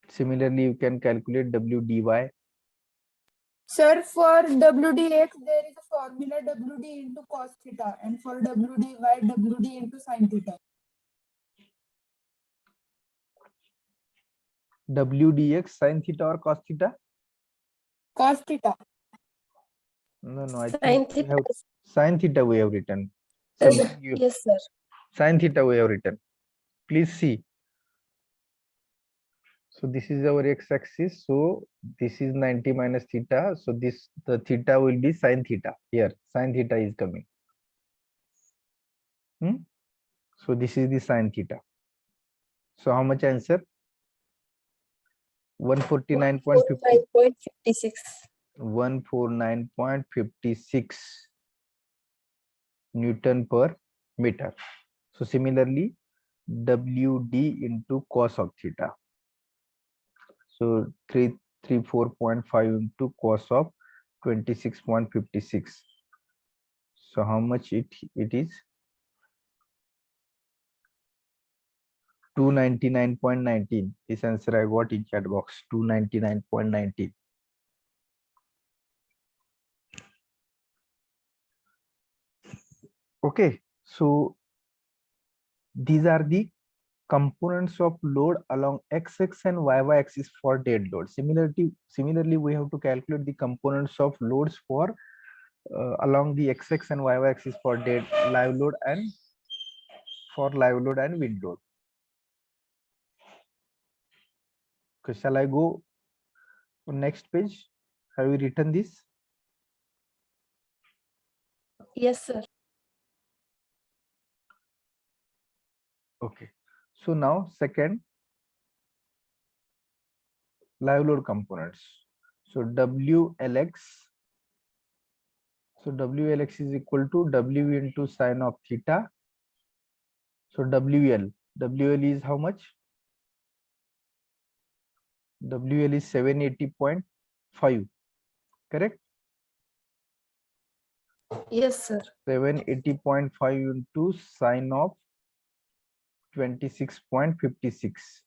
Similarly, you can calculate WDY. Sir, for WDX, there is a formula WD into cos theta, and for WDY, WD into sin theta. WDX sin theta or cos theta? Cos theta. No, I Sin think we theta. have sin theta we have written. Yes, Something you, yes, sir. sin theta we have written. Please see. So this is our x-axis. So this is 90 minus theta. So the theta will be sin theta. Here, sin theta is coming. So this is the sin theta. So how much answer? 149.50. 149.56. 149.56 Newton per meter. So similarly, WD into cos of theta. So 334.5 into cos of 26.56. So how much it is? 299.19. This answer I got in chat box. 299.19. Okay, so these are the components of load along x-axis and y axis for dead load. Similarly, we have to calculate the components of loads for along the x-axis and y axis for dead live load and for live load and wind load. Okay, shall I go on next page? Have you written this? Yes, sir. Okay, so now second, live load components. So WLX. So WLX is equal to W into sine of theta. So WL is how much? WL is 780.5, correct? Yes, sir. 780.5 into sine of 26.56,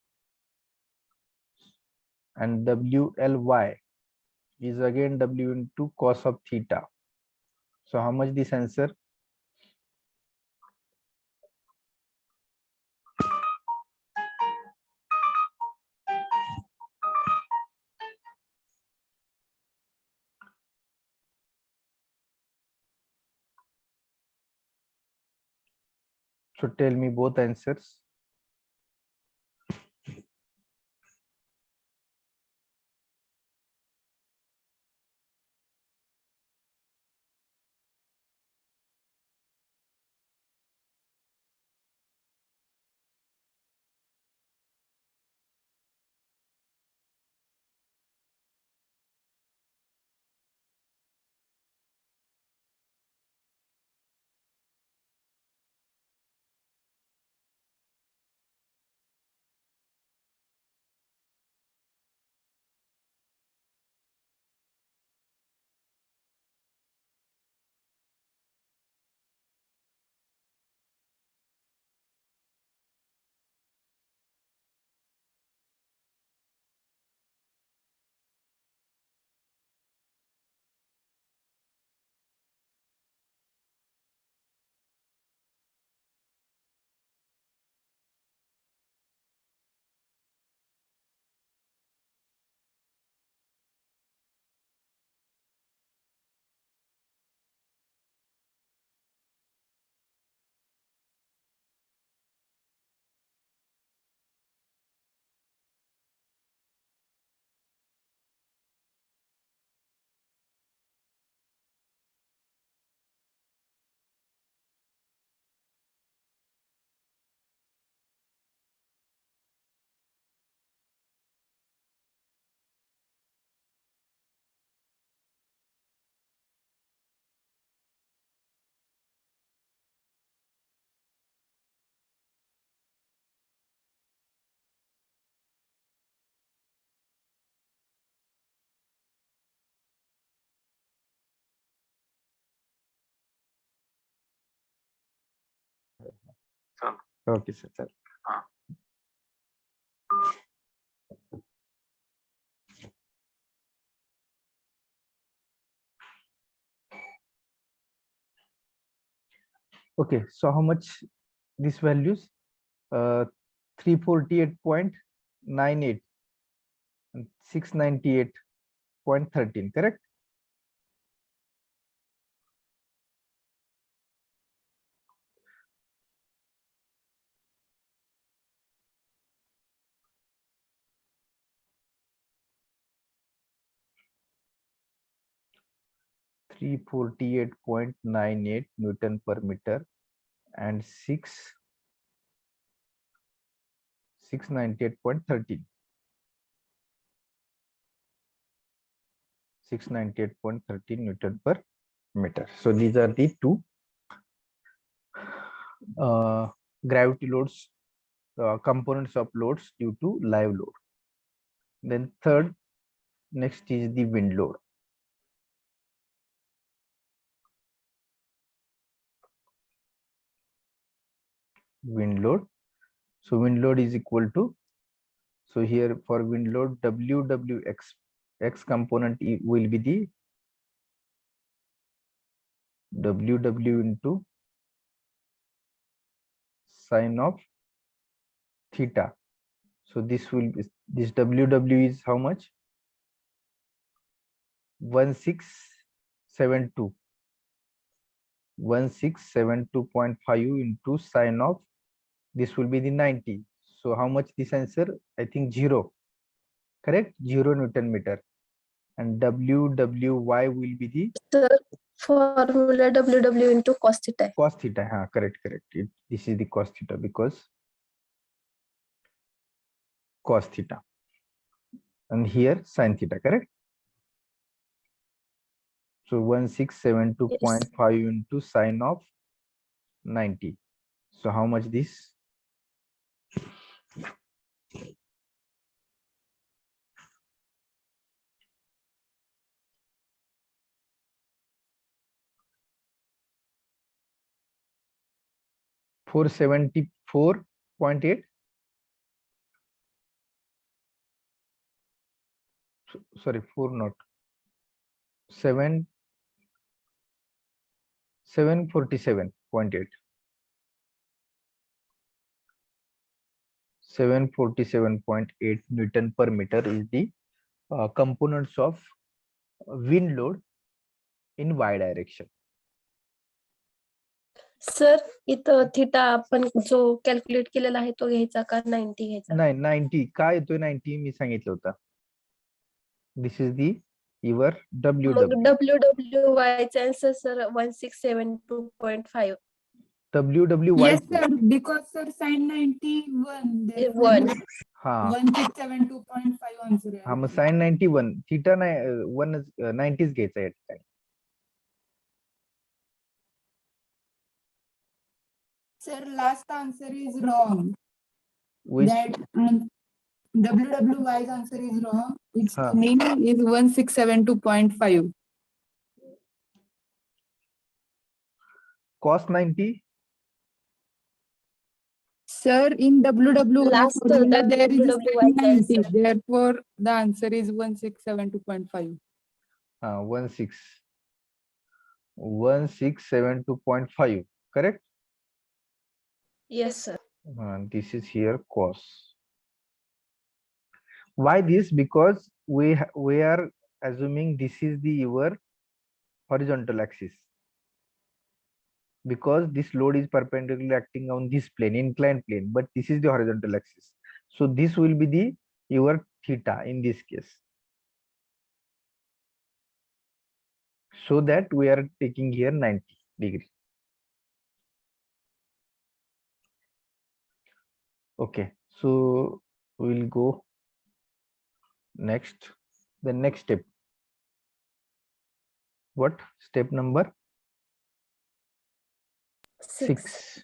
and WLY is again W into cos of theta. So how much this answer? So tell me both answers. Okay, sir. Okay, so how much these values? 348.98 and 698.13, correct? Three 48.98 Newton per meter and 698.13. 698.13 Newton per meter. So these are the two gravity loads, components of loads due to live load. Then third, next is the wind load. Wind load. So wind load is equal to, so here for wind load, WWX, X component will be the WW into sine of theta. So this will be, this WW is how much? 1672. 1672.5 into sine of, this will be the 90. So how much this answer? I think 0. Correct? 0 Newton meter. And WWY will be the Sir, formula WW into cos theta. cos theta. Correct. This is the cos theta because cos theta. And here sin theta, correct? So 1672.5 into sine of 90. So how much this? $474.8. Sorry, 4 not 747.8. 747.8 Newton per meter is the components of wind load in y direction. Sir इथं theta आपण जो calculate केलेला आहे तो घ्यायचा का 90 घ्यायचा? नाही 90 काय येतोय 90 मी सांगितलं होतं. This is the your W mug W WWY चा answer sir 1672.5 W W Y Yes, sir. Because sir, sin 91. Therefore, 1. हा 1672.5 answer हा मग आहे. साइन 91 थिटा नाही 90 घ्यायचा या ठिकाणी. Sir, last answer is wrong. Which That WWY's answer is wrong. Its Huh. meaning is 1672.5. cos 90 Sir, in WWY Last formula there is a WWY sin 90. answer. Therefore, the answer is 1672.5. 1672.5 correct. Yes sir. This is here cos. Why this? Because we are assuming this is the your horizontal axis, because this load is perpendicular acting on this plane, inclined plane, but this is the horizontal axis, so this will be the your theta in this case, so that we are taking here 90 degree. Okay, so we will go next, the next step. What step number 6?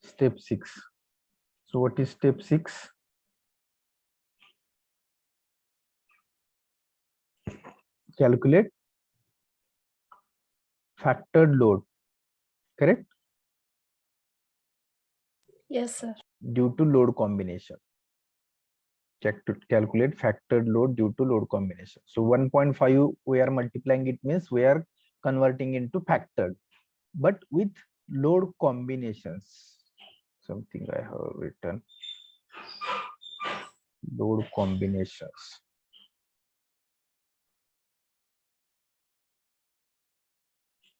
Step 6. So what is step 6? Calculate factored load, correct, Yes sir. due to load combination. Calculate factored load due to load combination. So 1.5 we are multiplying, it means we are converting into factored, but with load combinations. Something I have written, load combinations.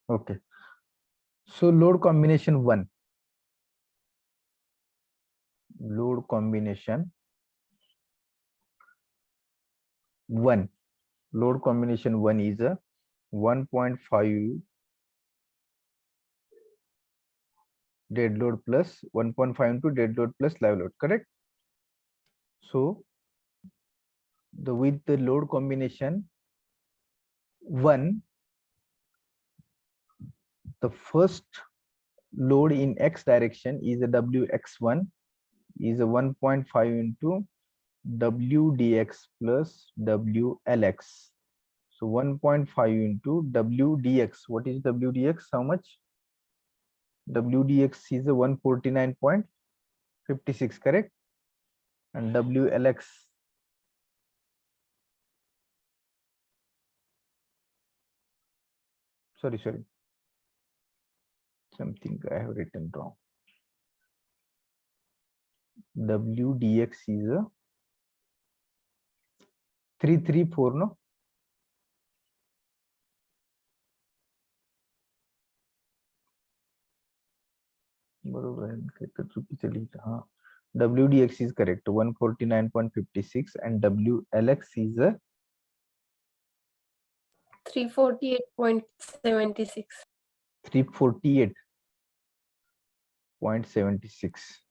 Okay, so load combination 1, load combination 1, load combination 1 is a 1.5 dead load plus 1.5 into dead load plus live load, correct. So with the load combination 1, the first load in x direction is a wx1 is a 1.5 into w dx plus w lx. So 1.5 into w dx. What is w dx? How much? W dx is a 149.56, correct? And w lx, sorry, something I have written wrong. W dx is a 334, no? बरोबर आहे, काहीतरी चुकीचं लिहिलं. हा, W dx is correct, 149.56, and W lx is a 348.76. 348.76.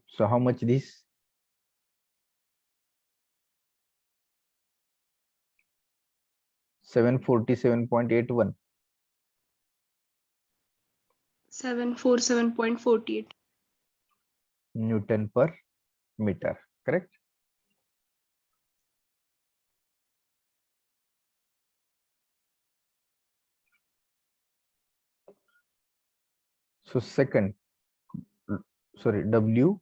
So how much this? 747.81 747.48. Newton per meter, correct? So second, sorry, W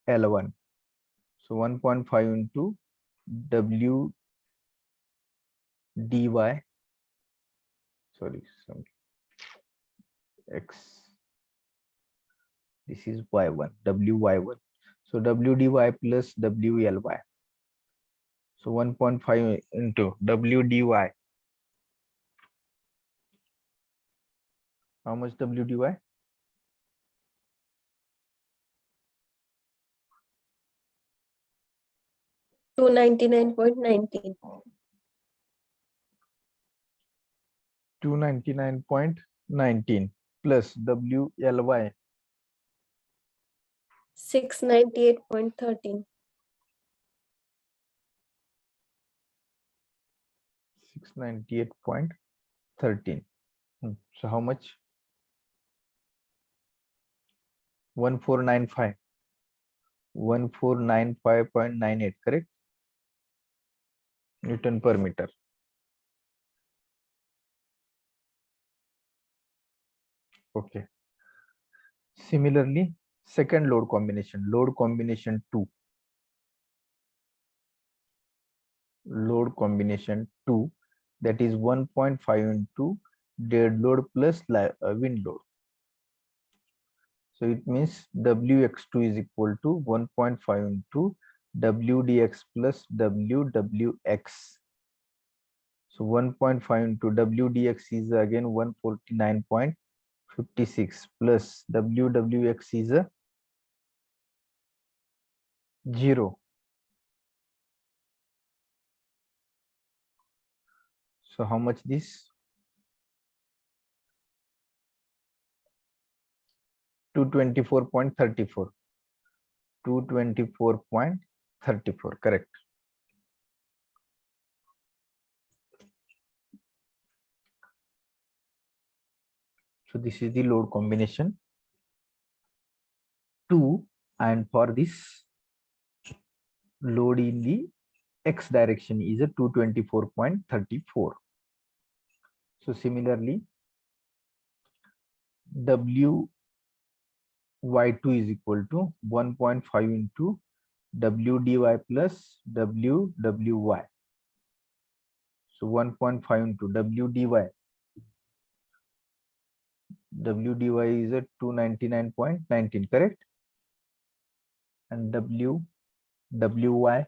L1. So 1.5 into W dy, sorry, some x, this is y1, W y1. So W dy plus W ly. So 1.5 into W dy. How much W dy? 299.19. 299.19 plus WLY 698.13. 698.13. So how much? 1495. 1495.98, correct? Newton per meter. Okay. Similarly, second load combination 2. Load combination 2, that is 1.5 into dead load plus wind load. So it means Wx2 is equal to 1.5 into Wdx plus Wwx. So 1.5 into Wdx is again 149.56 plus Wwx is a 0. So how much this? 224.34. 224.34, correct. So this is the load combination 2, and for this load in the x direction is a 224.34. So similarly, Wy2 is equal to 1.5 into W dy plus Wwy. So 1.5 into W dy is at 299.19, correct? And Wwy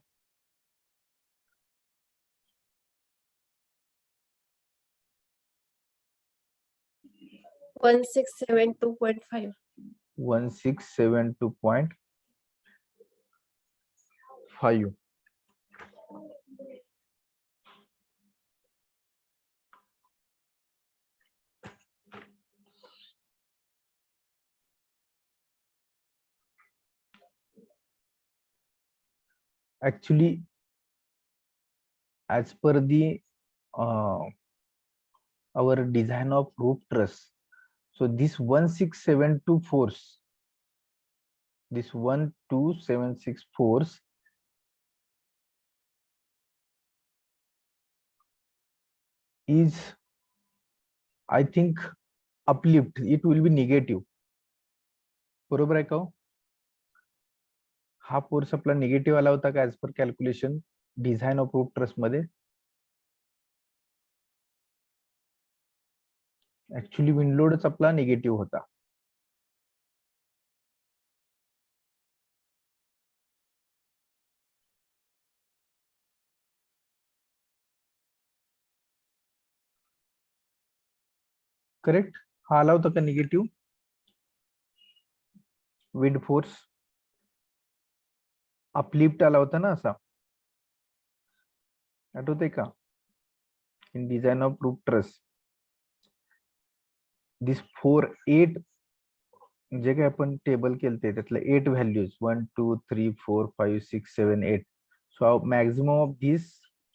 1672.5. 1672.5. Actually, as per the our design of roof truss, so this 1672 force, this 1276 force is, I think, uplift. It will be negative. बरोबर आहे का हो? हा force आपला negative आला होता का as per calculation design of roof truss मध्ये? ऍक्च्युली विंड लोडच आपला निगेटिव्ह होता. करेक्ट? हा आला होता का निगेटिव्ह विंड फोर्स? अपलिफ्ट आला होता ना असा, आठवतंय का? In design of roof truss this 8 जे काही आपण टेबल केलते त्यातले 8 values 1 2 3 4 5 6 7 8. So maximum of this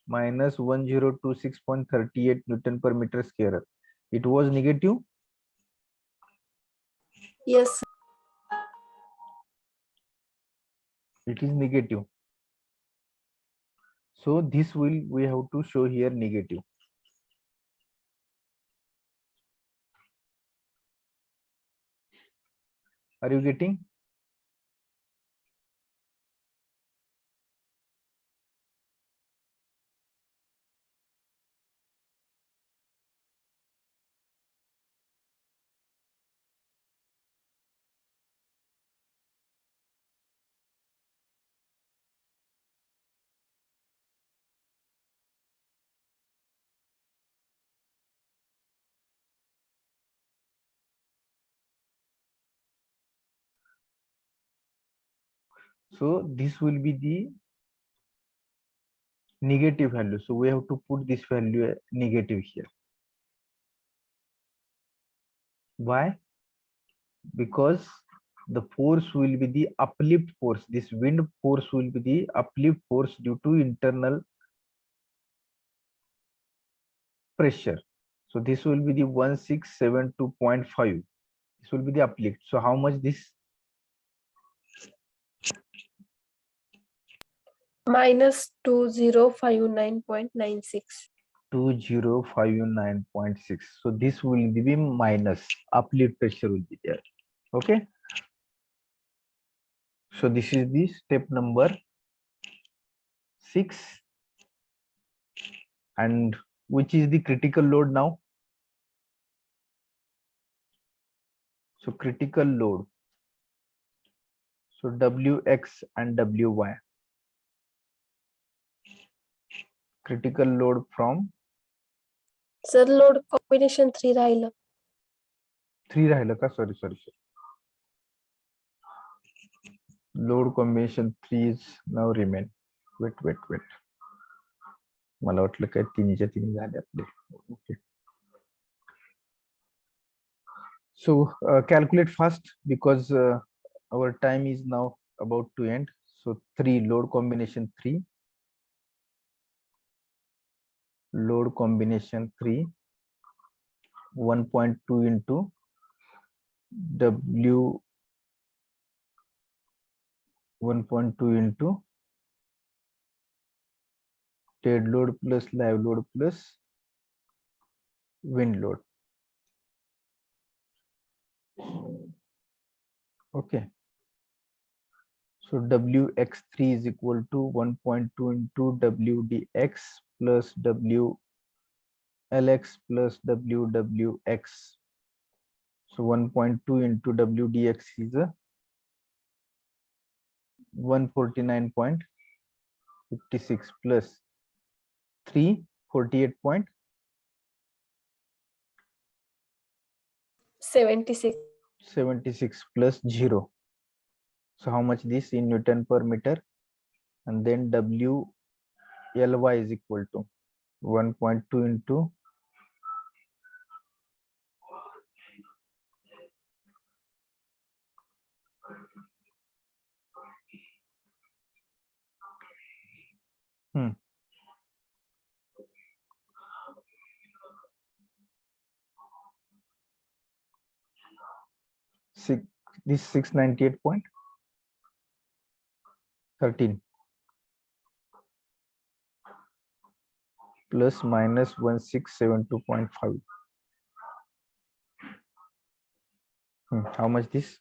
minus 1026.38 Newton per meter square. It was negative. Yes. It is negative. So this will we have to show here negative. Are you getting? So this will be the negative value. So we have to put this value negative here. Why? Because the force will be the uplift force. This wind force will be the uplift force due to internal pressure. So this will be the 1672.5. This will be the uplift. So how much this? minus 2059.96. 2059.6. So this will be minus uplift pressure will be there. Okay. So this is the step number 6. And which is the critical load now? So critical load. So Wx and Wy. Critical load from sir load combination 3 राहिलं. 3 राहिलं का? Sorry. Load combination 3 is now remain. Wait. मला वाटलं काय 3च्या 3 झाले आपले. Okay. So calculate fast because our time is now about to end. So 3 load combination 3. Load combination 3. 1.2 into W 1.2 into dead load plus live load plus wind load. Okay. So Wx3 is equal to 1.2 into Wdx plus Wlx plus Wwx. So 1.2 into Wdx is a 149.56 plus 3 48.76. 76. Plus 0. So how much this in Newton per meter? And then Ly is equal to 1.2 into this 698.13 plus minus 1672.5. How much this?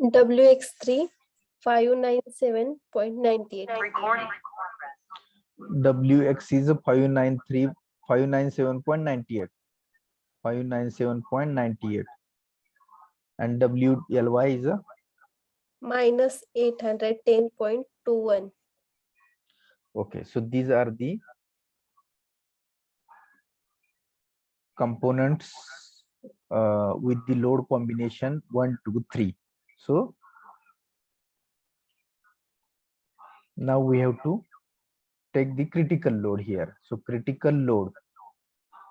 Wx3 597.98. Wx is a 597.98. 597.98. And Wly is a minus 810.21. okay. So these are the components with the load combination 1, 2, 3. So now we have to take the critical load here. So critical load.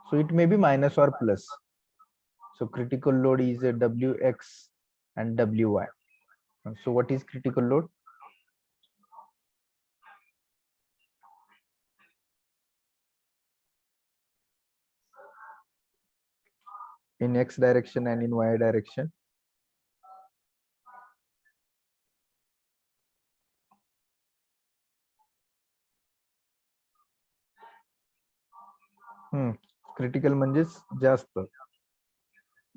So it may be minus or plus. So critical load is a Wx and Wy. So what is critical load? In x direction and in y direction. Critical म्हणजेच जास्त.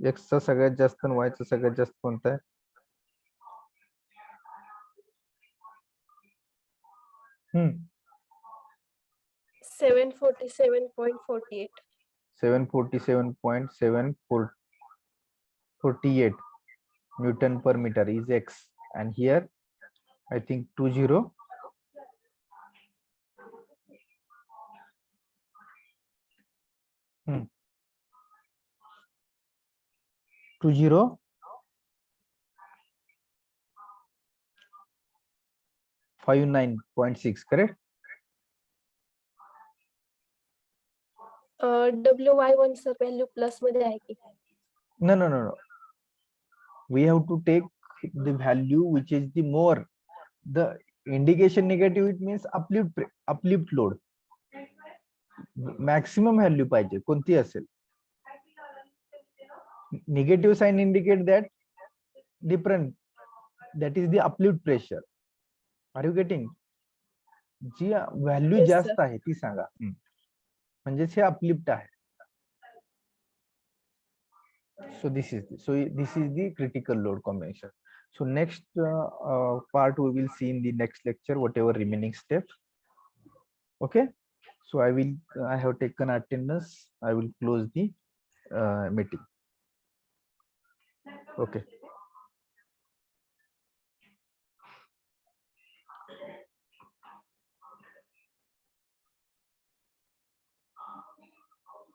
x चा सगळ्यात जास्त आणि y चा सगळ्यात जास्त कोणता आहे? 747.48. 747.748 Newton per meter is x, and here I think 20 20 59.6, correct? WY1 sir value plus मध्ये आहे की? No, no, no, no. We have to take the value which is the more. The indication negative, it means uplift load. Maximum value पाहिजे कोणती असेल. Negative sign indicate that different. That is the uplift pressure. Are you getting? जी value Yes, जास्त sir. आहे ती सांगा. म्हणजेच हे अपलिफ्ट आहे. So this is the critical load combination. So next part we will see in the next lecture, whatever remaining steps. Okay. So I have taken attendance. I will close the meeting. Okay.